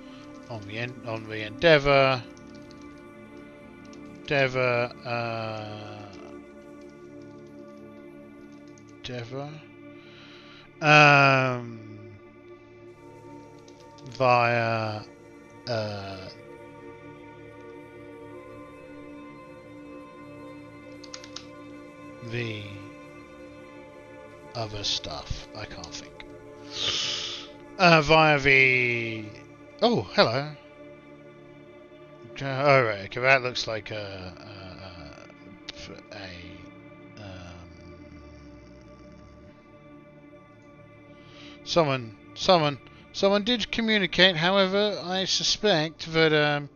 on the Endeavor? Via the other stuff. I can't think. Via the... Oh, hello. Alright, okay, that looks like Someone did communicate. However, I suspect that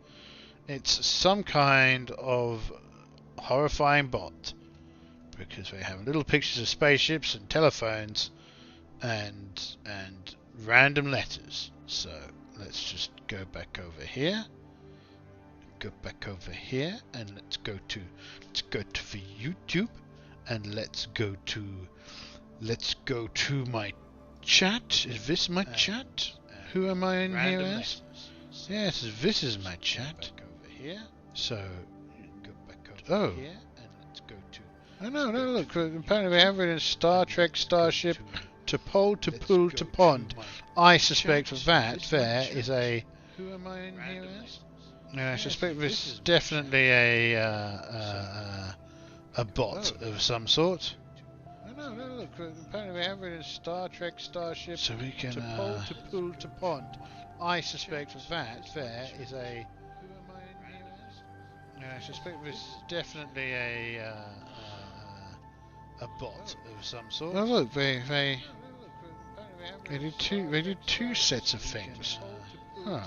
it's some kind of horrifying bot, because we have little pictures of spaceships and telephones and random letters. So let's just go back over here. Go back over here and let's go to the YouTube, and let's go to my chat. Is this my chat? Who am I in here as? Yes, this is my chat. Over here. So go back over here and let's go to. Oh no, look. Apparently we have it in Star Trek Starship to pole to pool to pond. I suspect that there is a. Who am I in here as? I suspect this is definitely a bot of some sort. No, look. Apparently we have it in Star Trek Starship. So we can. To pole to pool to pond. I suspect that there is a. Who am I in here as? I suspect this is definitely a bot of some sort. Oh look, they do two sets of things. Huh.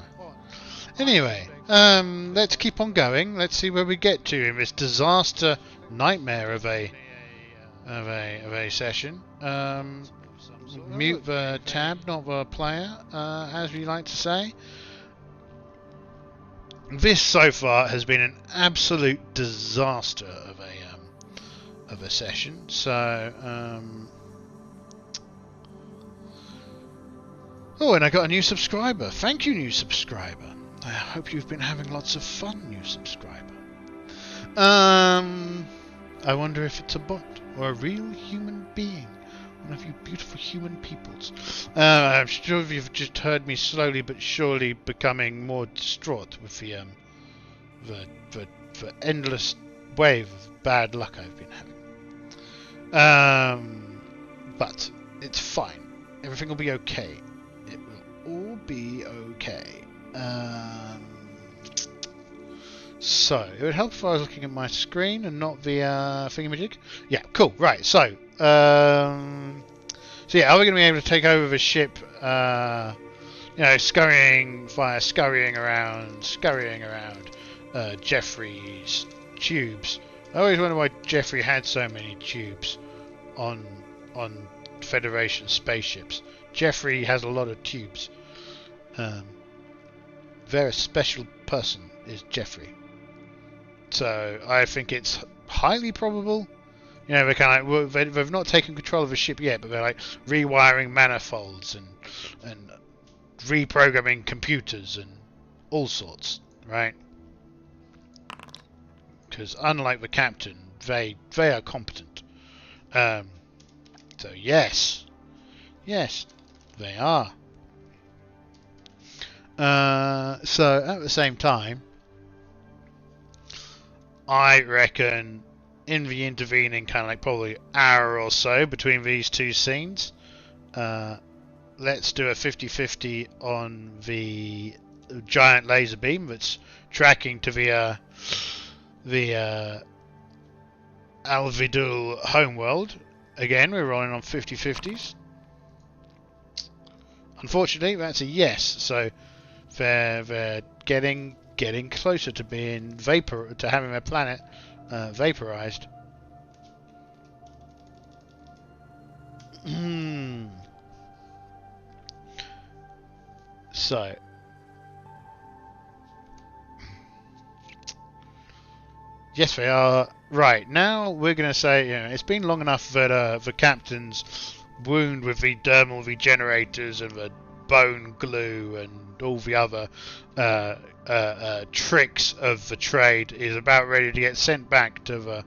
Anyway, let's keep on going. Let's see where we get to in this disaster nightmare of a session. Mute the tab, not the player, as we like to say. This so far has been an absolute disaster of a session. So, oh, and I got a new subscriber. Thank you, new subscriber. I hope you've been having lots of fun, new subscriber. I wonder if it's a bot or a real human being. One of you beautiful human peoples. I'm sure you've just heard me slowly but surely becoming more distraught with the endless wave of bad luck I've been having. But it's fine. Everything will be okay. It will all be okay. So it would help if I was looking at my screen and not the thingamajig. Yeah, cool. Right. So yeah, are we going to be able to take over the ship? Scurrying around Jeffrey's tubes. I always wonder why Jeffrey had so many tubes on Federation spaceships. Jeffrey has a lot of tubes. Very special person is Jeffrey. So I think it's highly probable. They're kind of like, they've not taken control of the ship yet, but they're like rewiring manifolds and reprogramming computers and all sorts, right? Because unlike the captain, they are competent. So yes, they are. So at the same time, I reckon in the intervening kind of like probably hour or so between these two scenes, let's do a 50-50 on the giant laser beam that's tracking to the Alvidul homeworld. Again, we're rolling on 50-50s. Unfortunately, that's a yes. So they're getting closer to being to having their planet vaporized. So yes, they are. Right, now we're going to say, it's been long enough that the captain's wound with the dermal regenerators and the bone glue and all the other tricks of the trade is about ready to get sent back to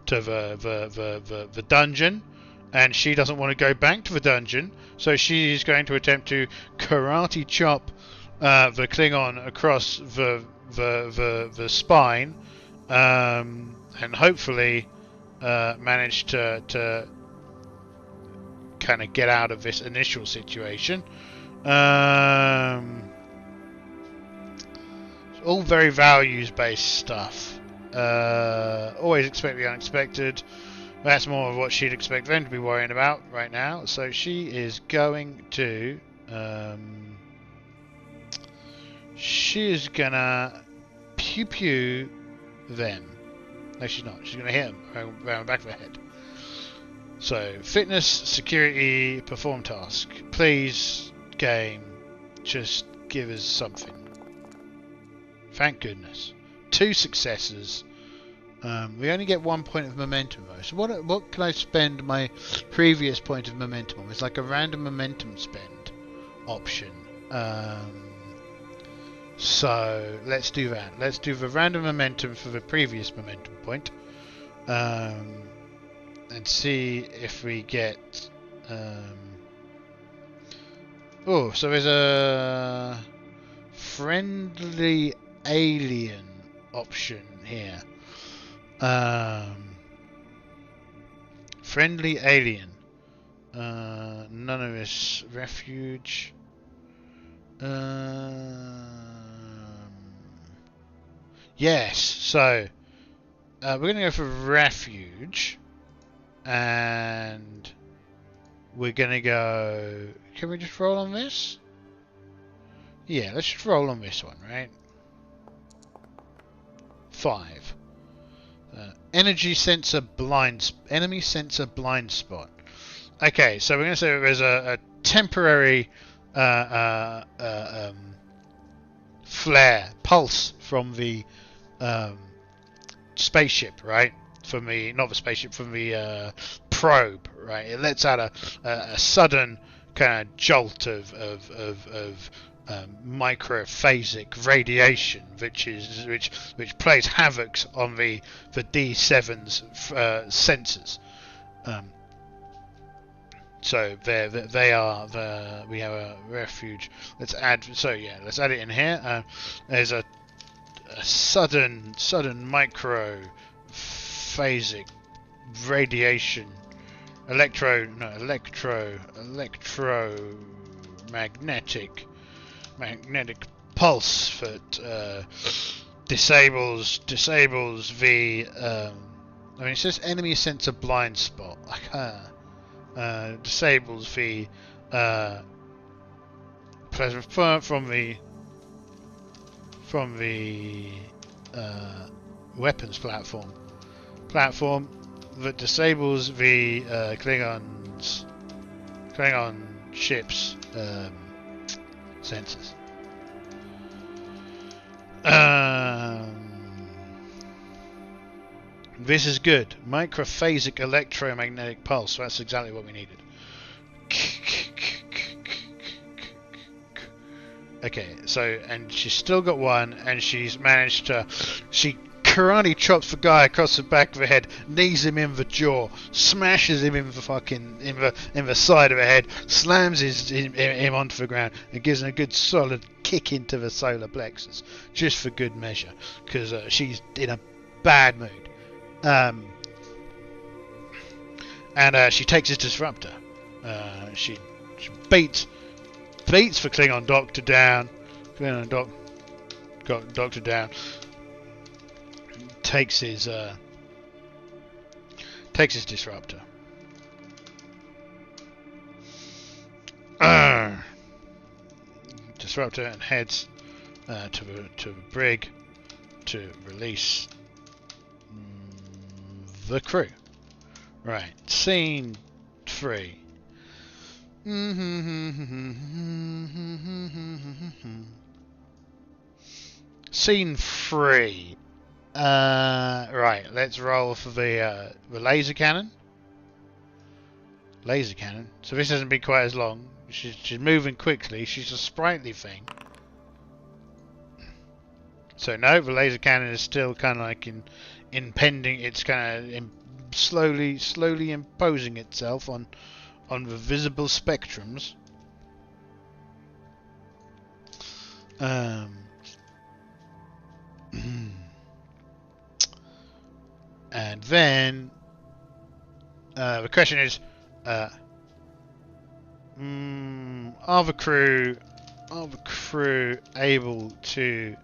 the dungeon, and she doesn't want to go back to the dungeon, so she's going to attempt to karate chop the Klingon across the spine, and hopefully manage to kind of get out of this initial situation. It's all very values-based stuff. Always expect the unexpected. That's more of what she'd expect them to be worrying about right now. So she is going to... she is gonna pew pew them. No, she's not. She's gonna hit them around the back of her head. So, fitness, security, perform task. Please, game, just give us something. Thank goodness. 2 successes. We only get 1 point of momentum though. So what can I spend my previous point of momentum on? It's like a random momentum spend option. So let's do that. Let's do the random momentum for the previous momentum point. And see if we get... oh, so there's a friendly alien option here. Friendly alien. None of this. Refuge. Yes, so we're going to go for refuge. And we're going to go... Can we just roll on this? Yeah, let's just roll on this one, right? 5. Energy sensor blind... Enemy sensor blind spot. Okay, so we're going to say there's a temporary flare, pulse from the spaceship, right? From the, not the spaceship, from the probe, right? It lets out a sudden kind of jolt of microphasic radiation, which plays havoc on the D7's sensors. So they are the, we have a refuge. Let's add, so yeah, let's add it in here. There's a sudden microphasic radiation, electromagnetic pulse that disables the I mean, it says enemy sensor blind spot. Disables the plasma from the weapons platform that disables the Klingon ships sensors. This is good. Microphasic electromagnetic pulse. That's exactly what we needed. Okay, so, and she's still got one, and she's managed to... She karate chops the guy across the back of the head, knees him in the jaw, smashes him in the fucking... in the side of the head, slams him onto the ground, and gives him a good solid kick into the solar plexus, just for good measure, because she's in a bad mood. And she takes his disruptor. She beats the Klingon doctor down. Doctor down. Takes his disruptor. Disruptor and heads to the brig to release the crew. Right, scene 3. Scene 3. Right, let's roll for the laser cannon. Laser cannon. So this hasn't been quite as long. She's moving quickly. She's a sprightly thing. So no, the laser cannon is still kind of like impending. It's kind of slowly imposing itself on the visible spectrums. And then the question is, are the crew able to...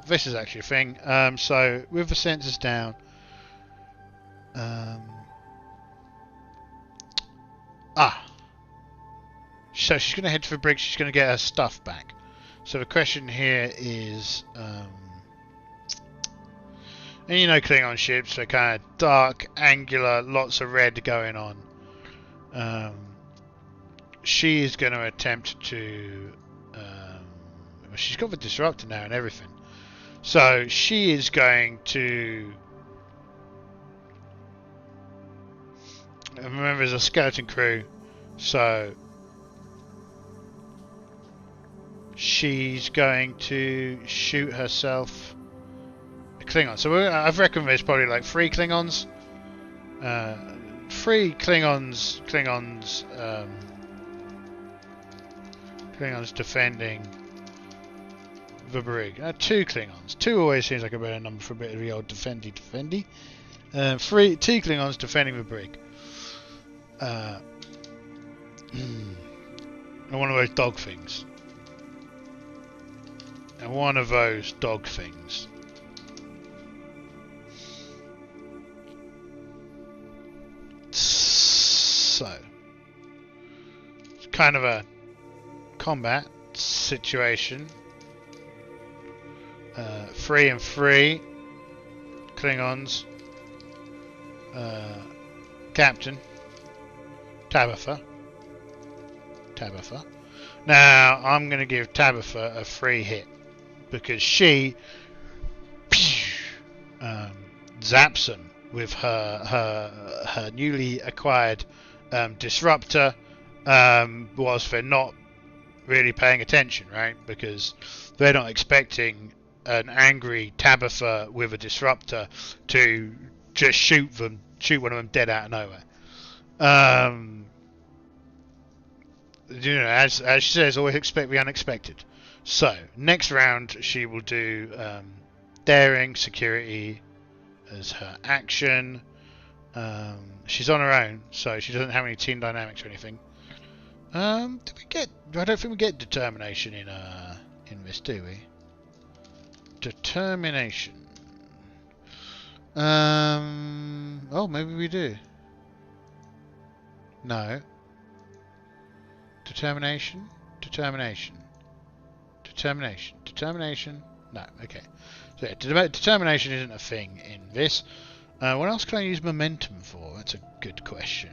this is actually a thing. So with the sensors down, So she's going to head for the brig. She's going to get her stuff back. So the question here is, and you know Klingon ships, they're kind of dark, angular, lots of red going on. She is going to attempt to, well, she's got the disruptor now and everything. So she is going to, remember there's a skeleton crew, so she's going to shoot herself a Klingon. So I've reckoned there's probably like 3 Klingons. 3 Klingons defending the brig. 2 Klingons. 2 always seems like a better number for a bit of the old defendy. 2 Klingons defending the brig. And one of those dog things. And one of those dog things. So, it's kind of a combat situation. 3 and 3 Klingons. Captain Tabitha. Now I'm going to give Tabitha a free hit because she zaps them with her newly acquired disruptor, whilst they're not really paying attention, right? Because they're not expecting an angry Tabitha with a disruptor to just shoot one of them dead out of nowhere. You know, as she says, always expect the unexpected. So next round she will do daring, security as her action. She's on her own, so she doesn't have any team dynamics or anything. I don't think we get determination in this, do we? Determination. Oh, maybe we do. No. Determination. No, okay. So yeah, determination isn't a thing in this. What else can I use momentum for? That's a good question.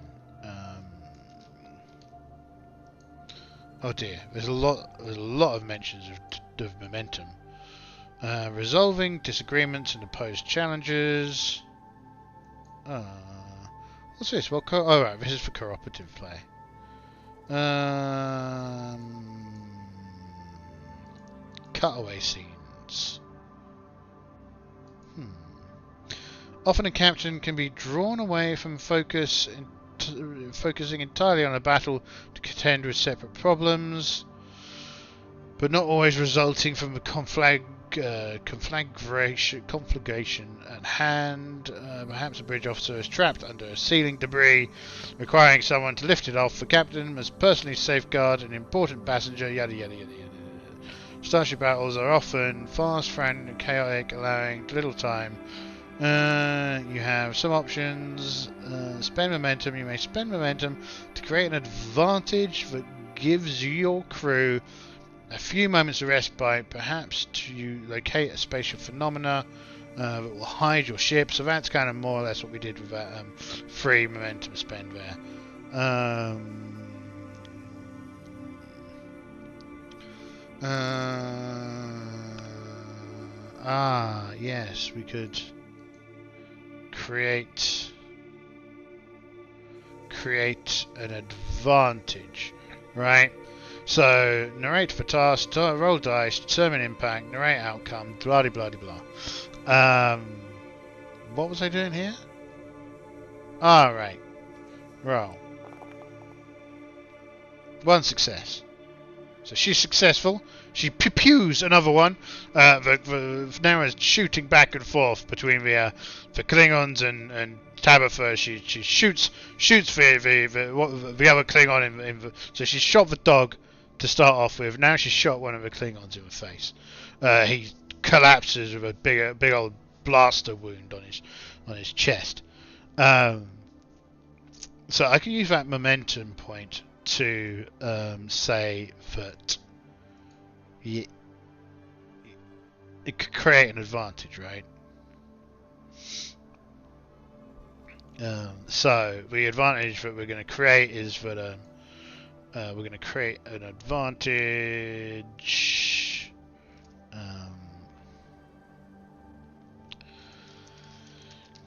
Oh dear, there's a lot of mentions of momentum. Resolving disagreements and opposed challenges. What's this? Well, oh right, this is for cooperative play. Cutaway scenes. Often a captain can be drawn away from focusing entirely on a battle to contend with separate problems, but not always resulting from the conflagration at hand. Perhaps a bridge officer is trapped under a ceiling debris, requiring someone to lift it off. The captain must personally safeguard an important passenger, yada yada yada yada. Starship battles are often fast, frantic, and chaotic, allowing little time. You have some options. Spend momentum. You may spend momentum to create an advantage that gives your crew a few moments of respite, perhaps to locate a spatial phenomena that will hide your ship. So that's kind of more or less what we did with that free momentum spend there. Yes, we could create an advantage, right? So narrate for task, roll dice, determine impact, narrate outcome, blah blah blah blah. What was I doing here? Right. Roll. 1 success. So she's successful. She pews another one. The now is shooting back and forth between the Klingons and Tabitha. She shoots the other Klingon so she shot the dog to start off with. Now she's shot one of the Klingons in the face. He collapses with a big old blaster wound on his chest. So I can use that momentum point to say that it could create an advantage, right? So the advantage that we're going to create is that we're going to create an advantage.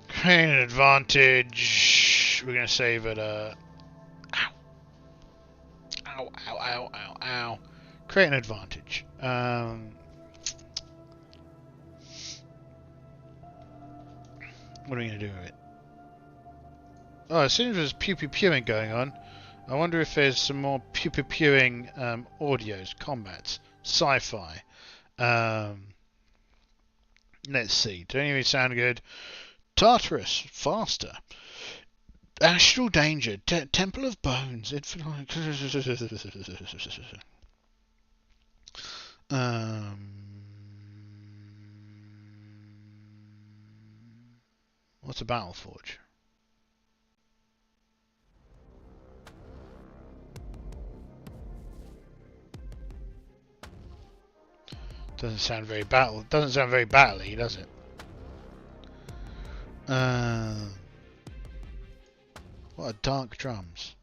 Create an advantage. We're going to say that. Ow. Create an advantage. What are we going to do with it? Oh, as soon as there's pew-pew-pewing going on, I wonder if there's some more pew-pew-pewing audios, combats, sci-fi. Let's see. Do any of these sound good? Tartarus, faster. Astral danger, Temple of Bones, what's a battle forge? Doesn't sound very battle. Doesn't sound very battle-y, does it? What are dark drums?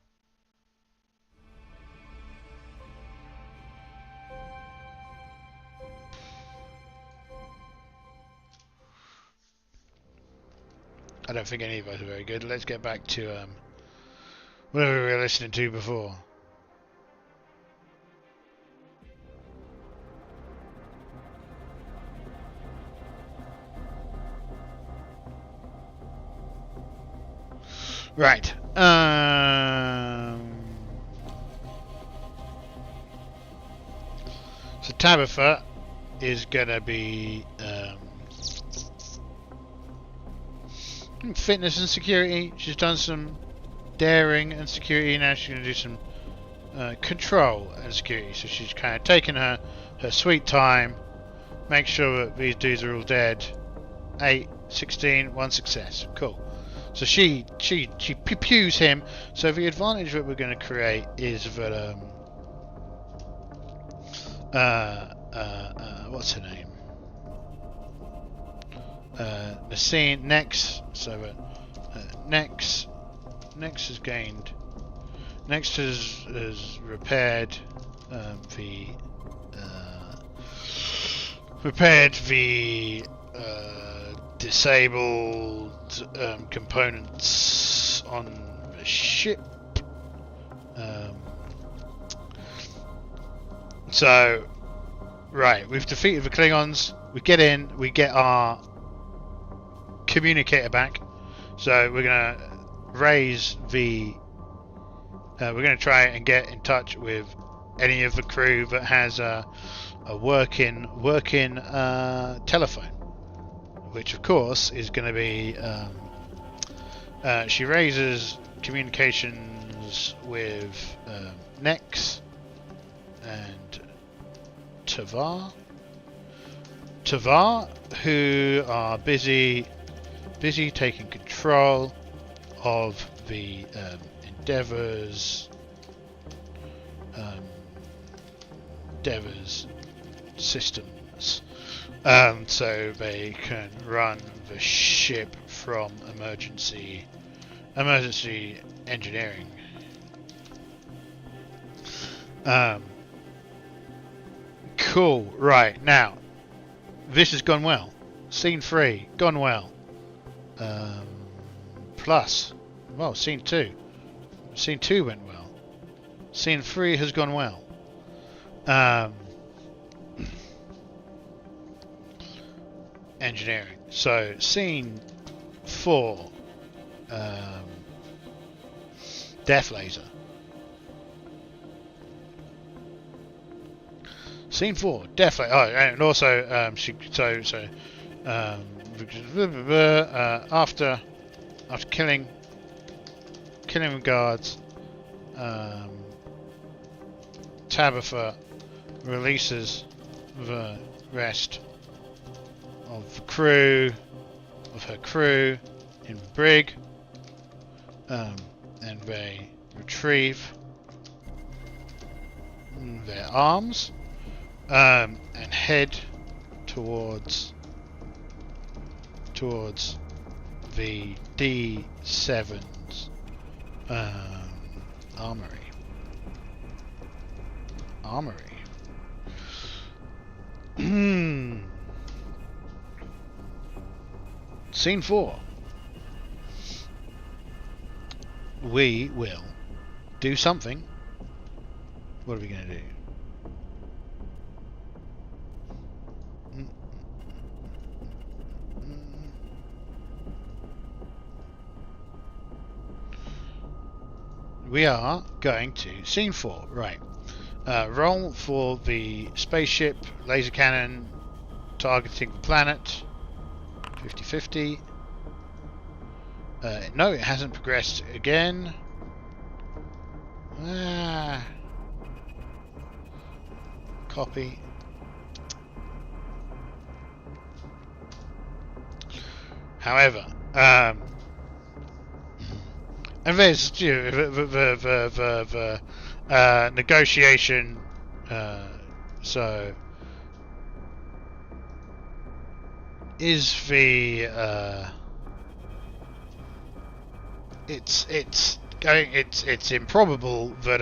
I don't think any of those are very good. Let's get back to whatever we were listening to before. Right. So Tabitha is gonna be fitness and security. She's done some daring and security. Now she's gonna do some control and security. So she's kind of taking her sweet time. Make sure that these dudes are all dead. 8, 16, 1 success. Cool. So she pews him. So the advantage that we're going to create is that what's her name? Nasine Nex. So that Nex has gained. Nex has repaired the disabled components on the ship. So, right, we've defeated the Klingons. We get in, we get our communicator back. So we're gonna raise the. We're gonna try and get in touch with any of the crew that has a working telephone. Which of course is going to be she raises communications with Nex and Tavar, who are busy taking control of the Endeavor's systems. So they can run the ship from emergency engineering. Cool. Right, now this has gone well. Scene 3 gone well. Plus, well, scene 2 went well. Scene 3 has gone well. Engineering. So scene 4, Death Laser. Scene 4, Death Laser. Oh, and also after killing the guards, Tabitha releases the rest of her crew in the brig, and they retrieve their arms and head towards the D7's armory. Scene 4. We will do something. What are we going to do? We are going to scene 4, right? Roll for the spaceship laser cannon targeting the planet. 50-50. No, it hasn't progressed again. Copy. However, and there's the negotiation. So is the it's improbable that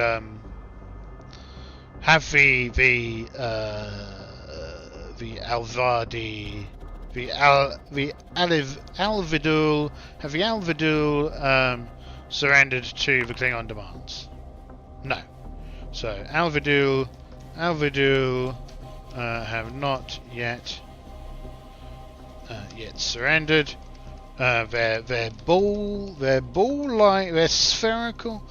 have the Alvadi the Alvidul have the Alvidul surrendered to the Klingon demands? No. So Alvidul have not yet surrendered. They're ball-like, they're spherical.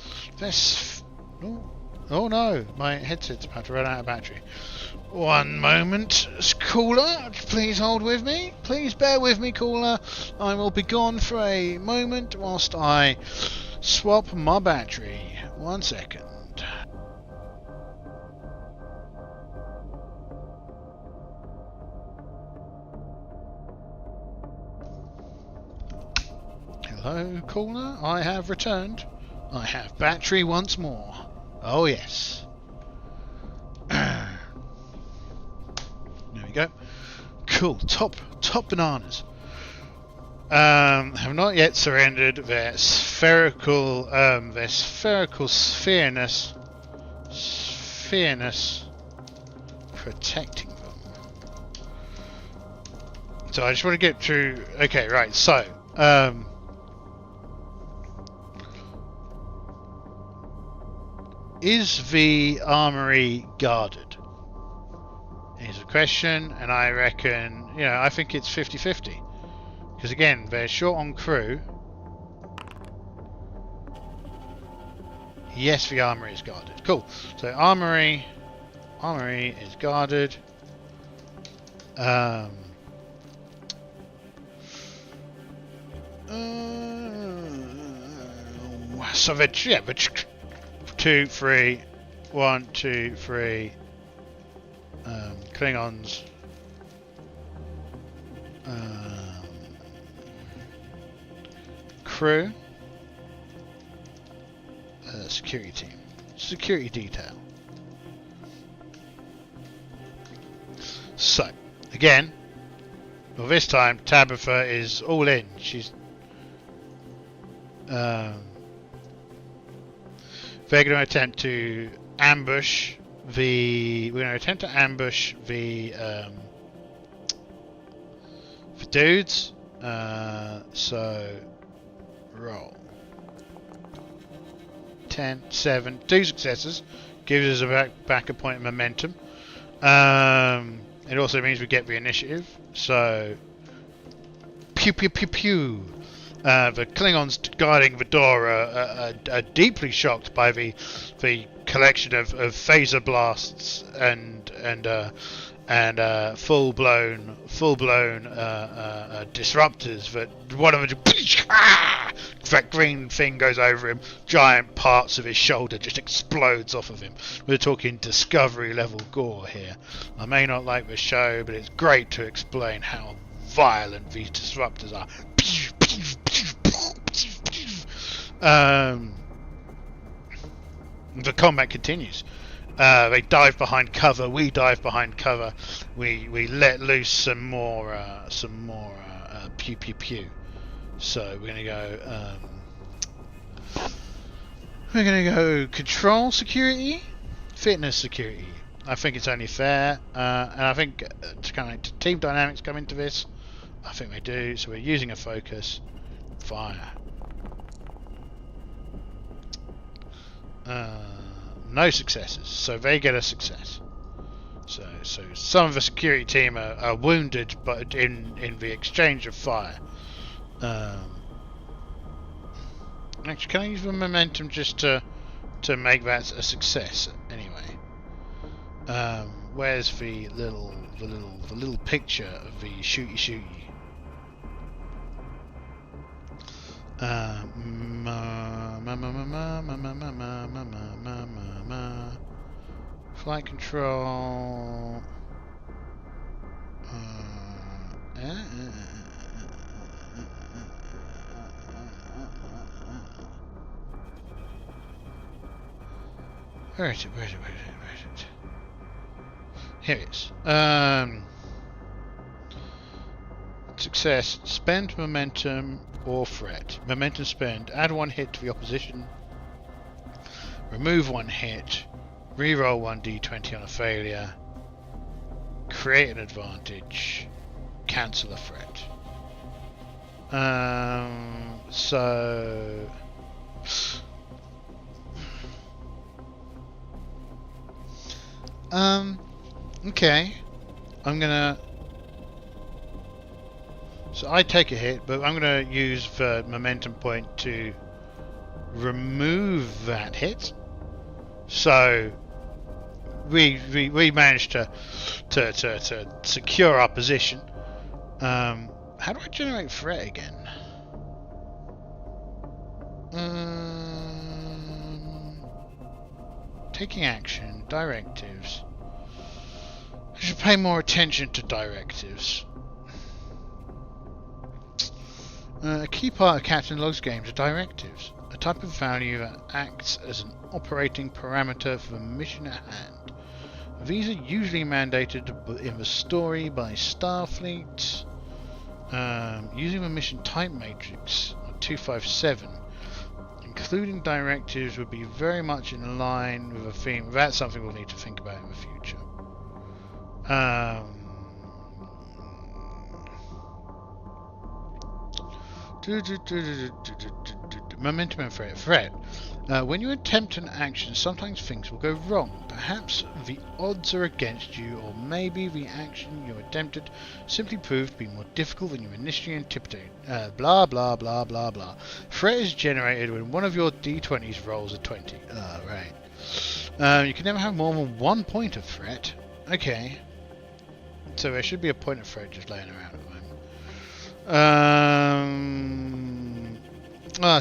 Oh no, my headset's about to run out of battery. One moment, caller, please hold with me. Please bear with me, caller. I will be gone for a moment whilst I swap my battery. 1 second. Hello, caller. I have returned. I have battery once more. Oh yes. There we go. Cool. Top bananas. Have not yet surrendered their spherical sphereness protecting them. So I just want to get through. Okay, right. So is the armory guarded? Is the question, and I reckon, I think it's 50-50. Because again, they're short on crew. Yes, the armory is guarded. Cool. So armory is guarded. So but 2, 3, 1, 2, 3. Klingons. Crew. Security team. Security detail. So, again, well, this time Tabitha is all in. She's they're going to attempt to ambush the dudes. So roll 10, 7, 2 successes gives us a backup point of momentum. It also means we get the initiative. So pew pew pew pew. The Klingons guarding the door are deeply shocked by the collection of phaser blasts and full blown disruptors. That one of them just, that green thing goes over him. Giant parts of his shoulder just explodes off of him. We're talking Discovery level gore here. I may not like the show, but it's great to explain how violent these disruptors are. The combat continues. They dive behind cover. We dive behind cover. We let loose some more pew pew pew. So we're gonna go. We're gonna go control security, fitness security. I think it's only fair, and I think to kind of team dynamics come into this. I think they do. So we're using a focus. Fire. No successes, so they get a success. So some of the security team are wounded, but in the exchange of fire. Actually, can I use the momentum just to make that a success? Anyway, where's the little picture of the shooty? Flight control. Where is it? Here it is. Success. Spend momentum or threat. Momentum spend. Add 1 hit to the opposition. Remove 1 hit. Reroll 1d20 on a failure. Create an advantage. Cancel a threat. Okay. So I take a hit, but I'm gonna use the momentum point to remove that hit. So we managed to secure our position. How do I generate threat again? Taking action, directives. I should pay more attention to directives. A key part of Captain Log's games are directives, a type of value that acts as an operating parameter for the mission at hand. These are usually mandated in the story by Starfleet, using the mission type matrix 257. Including directives would be very much in line with a theme. That's something we'll need to think about in the future. Momentum and threat. When you attempt an action, sometimes things will go wrong. Perhaps the odds are against you, or maybe the action you attempted simply proved to be more difficult than you initially anticipated. Blah blah blah blah blah. Threat is generated when one of your d20s rolls a 20. Right. You can never have more than 1 point of threat. Okay. So there should be a point of threat just laying around at the moment.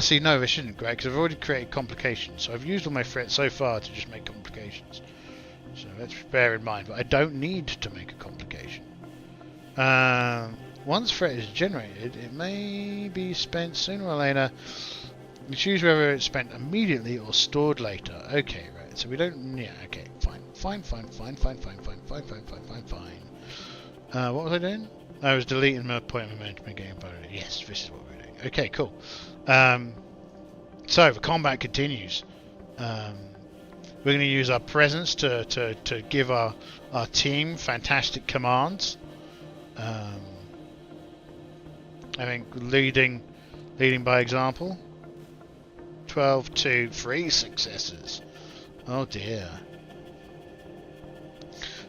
See, no, they shouldn't, Greg, because I've already created complications. So I've used all my threats so far to just make complications. So let's bear in mind, but I don't need to make a complication. Once threat is generated, it may be spent sooner or later. You choose whether it's spent immediately or stored later. Okay, right. So we don't. Yeah. Okay. Fine. What was I doing? I was deleting my point of momentum and getting bonus. Yes, this is what we're doing. Okay, cool. So the combat continues. We're going to use our presence to give our team fantastic commands. I think leading by example. 12 to 3 successes. Oh dear.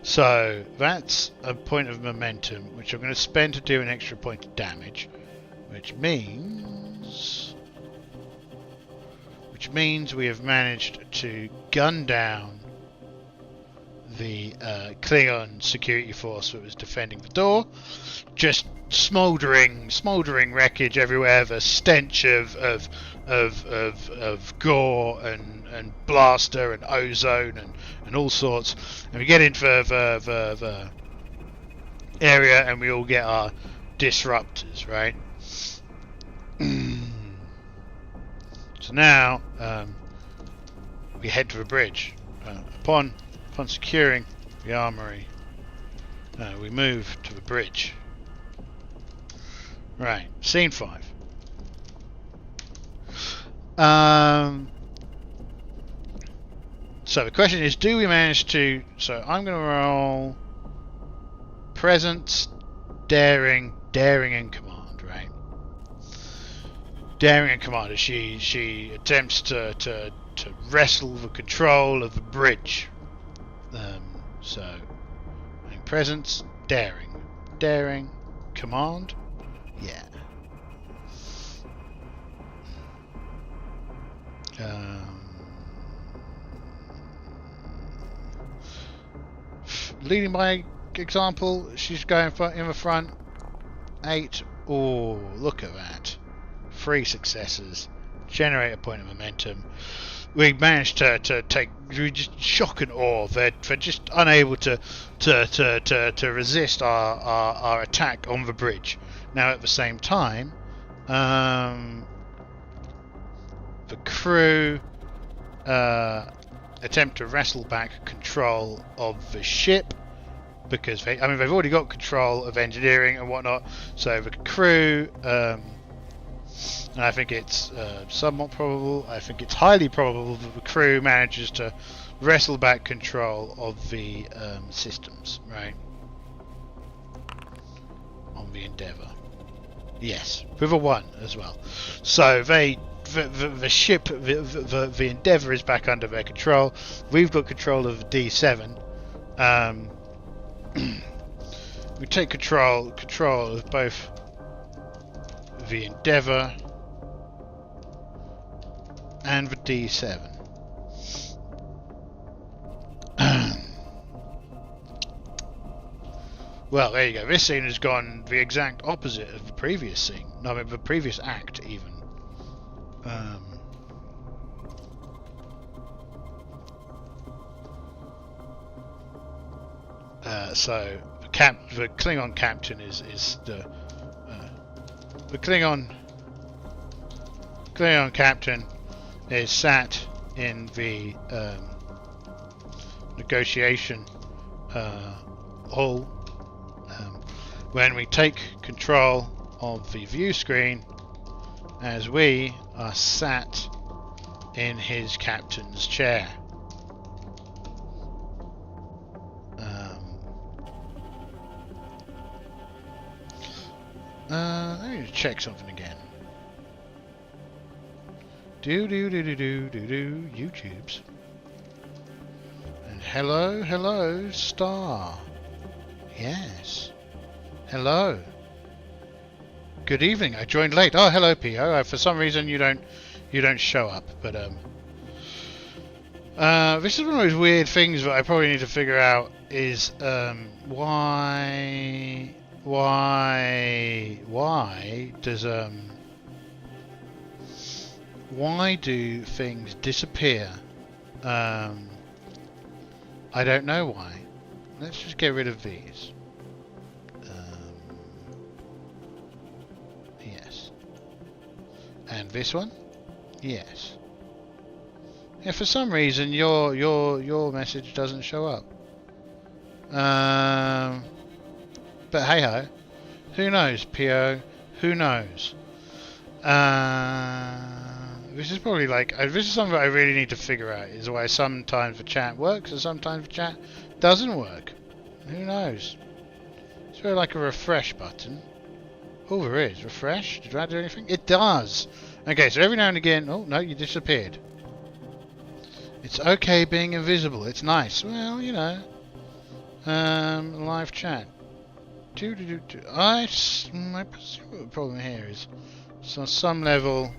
So that's a point of momentum, which I'm going to spend to do an extra point of damage, which means we have managed to gun down the Klingon security force that was defending the door. Just smouldering wreckage everywhere. The stench of gore and blaster and ozone and all sorts. And we get into the area and we all get our disruptors, right? So now we head to the bridge. Upon securing the armory, we move to the bridge. Right, scene 5. So the question is, do we manage to... So I'm going to roll presence, daring and command, right? Daring and command as she attempts to wrestle the control of the bridge. So presence, daring, command, yeah. Leading by example, she's going in the front. 8. Oh, look at that. 3 successes. Generate a point of momentum. We managed to take just shock and awe. They're just unable to resist our attack on the bridge. Now at the same time, the crew attempt to wrestle back control of the ship because they've already got control of engineering and whatnot. So the crew, and I think it's somewhat probable, I think it's highly probable that the crew manages to wrestle back control of the systems, right? On the Endeavor. Yes, with a 1 as well. So the ship, the Endeavor is back under their control. We've got control of the D7. We take control of both the Endeavor and the D7. Well, there you go. This scene has gone the exact opposite of the previous scene. No, I mean the previous act, even. So the Klingon captain is the Klingon captain is sat in the negotiation hall. When we take control of the view screen, as we are sat in his captain's chair. Let me just check something again. YouTubes. And hello, star. Yes. Hello. Good evening. I joined late. Oh, hello, P.O. For some reason you don't show up, but this is one of those weird things that I probably need to figure out is why do things disappear? I don't know why. Let's just get rid of these. Yes. And this one? Yes. Yeah, for some reason your message doesn't show up. But hey ho, who knows, PO? Who knows? This is probably this is something I really need to figure out. Is why sometimes the chat works and sometimes the chat doesn't work. Who knows? Is there like a refresh button? Oh, there is. Refresh? Did I do anything? It does. Okay, so every now and again. Oh no, you disappeared. It's okay being invisible. It's nice. Well, you know. Live chat. My problem here is, so on some level,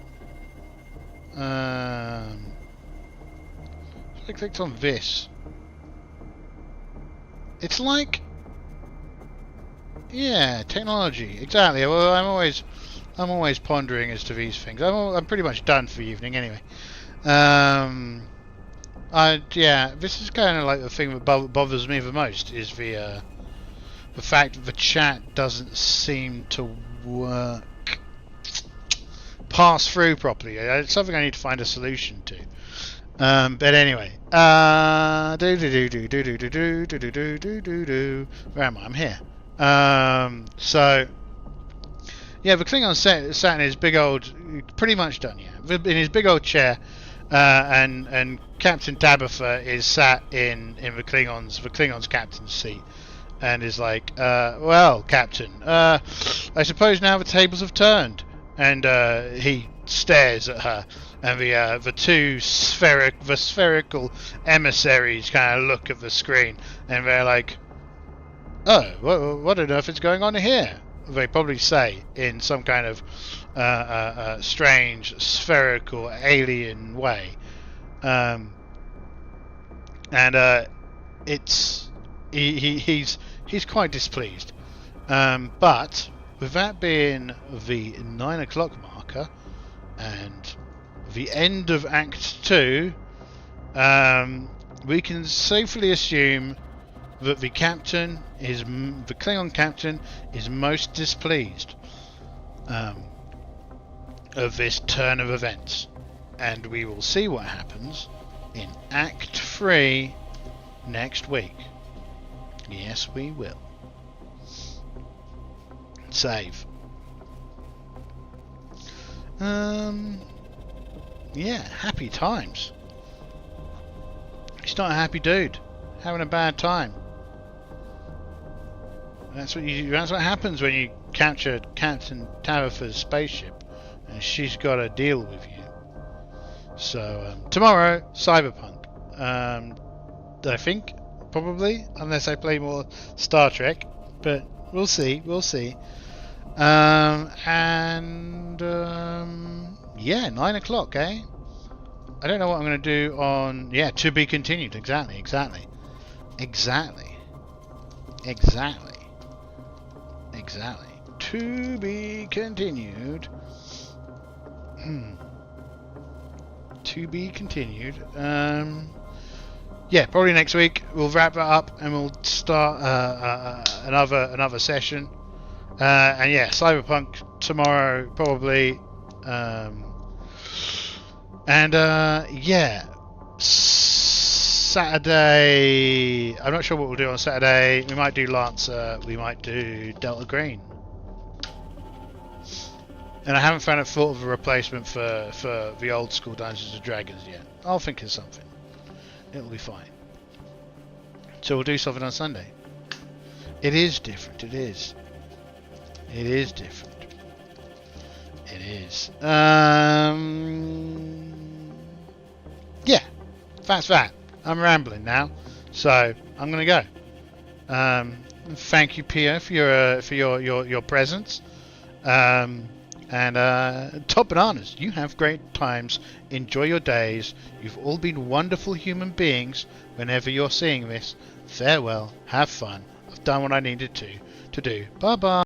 if I clicked on this, it's like, yeah, technology, exactly. Well, I'm always pondering as to these things. I'm pretty much done for the evening anyway. Yeah, this is kind of like the thing that bothers me the most is the fact that the chat doesn't seem to work. pass through properly. It's something I need to find a solution to. But anyway, where am I? I'm here. So yeah, the Klingon sat in his big old, pretty much done. Yeah, in his big old chair, and Captain Tabitha is sat in the Klingon's captain's seat, and is like, well, Captain, I suppose now the tables have turned, and he stares at her. And the two spherical emissaries kind of look at the screen, and they're like, "Oh, what on earth is going on here?" They probably say in some kind of strange spherical alien way, and it's he's quite displeased. But with that being the 9 o'clock marker and the end of Act 2, we can safely assume that the Klingon captain is most displeased of this turn of events, and we will see what happens in Act 3 next week. Yes, we will. Save. Yeah, happy times. He's not a happy dude. Having a bad time. That's what happens when you capture Captain Tabitha's spaceship, and she's got to deal with you. So tomorrow, Cyberpunk. I think probably, unless I play more Star Trek, but we'll see. Yeah, 9 o'clock, eh? I don't know what I'm going to do on... Yeah, to be continued. Exactly. To be continued. To be continued. Yeah, probably next week we'll wrap that up and we'll start another session. And yeah, Cyberpunk tomorrow probably. Yeah, Saturday. I'm not sure what we'll do on Saturday. We might do Lancer. We might do Delta Green. And I haven't found a thought of a replacement for the old school Dungeons and Dragons yet. I'll think of something. It'll be fine. So we'll do something on Sunday. It is different. It is different. It is. Yeah, that's that. I'm rambling now, so I'm gonna go. Thank you, Pia, for your presence. And top bananas. You have great times. Enjoy your days. You've all been wonderful human beings. Whenever you're seeing this, farewell. Have fun. I've done what I needed to do. Bye bye.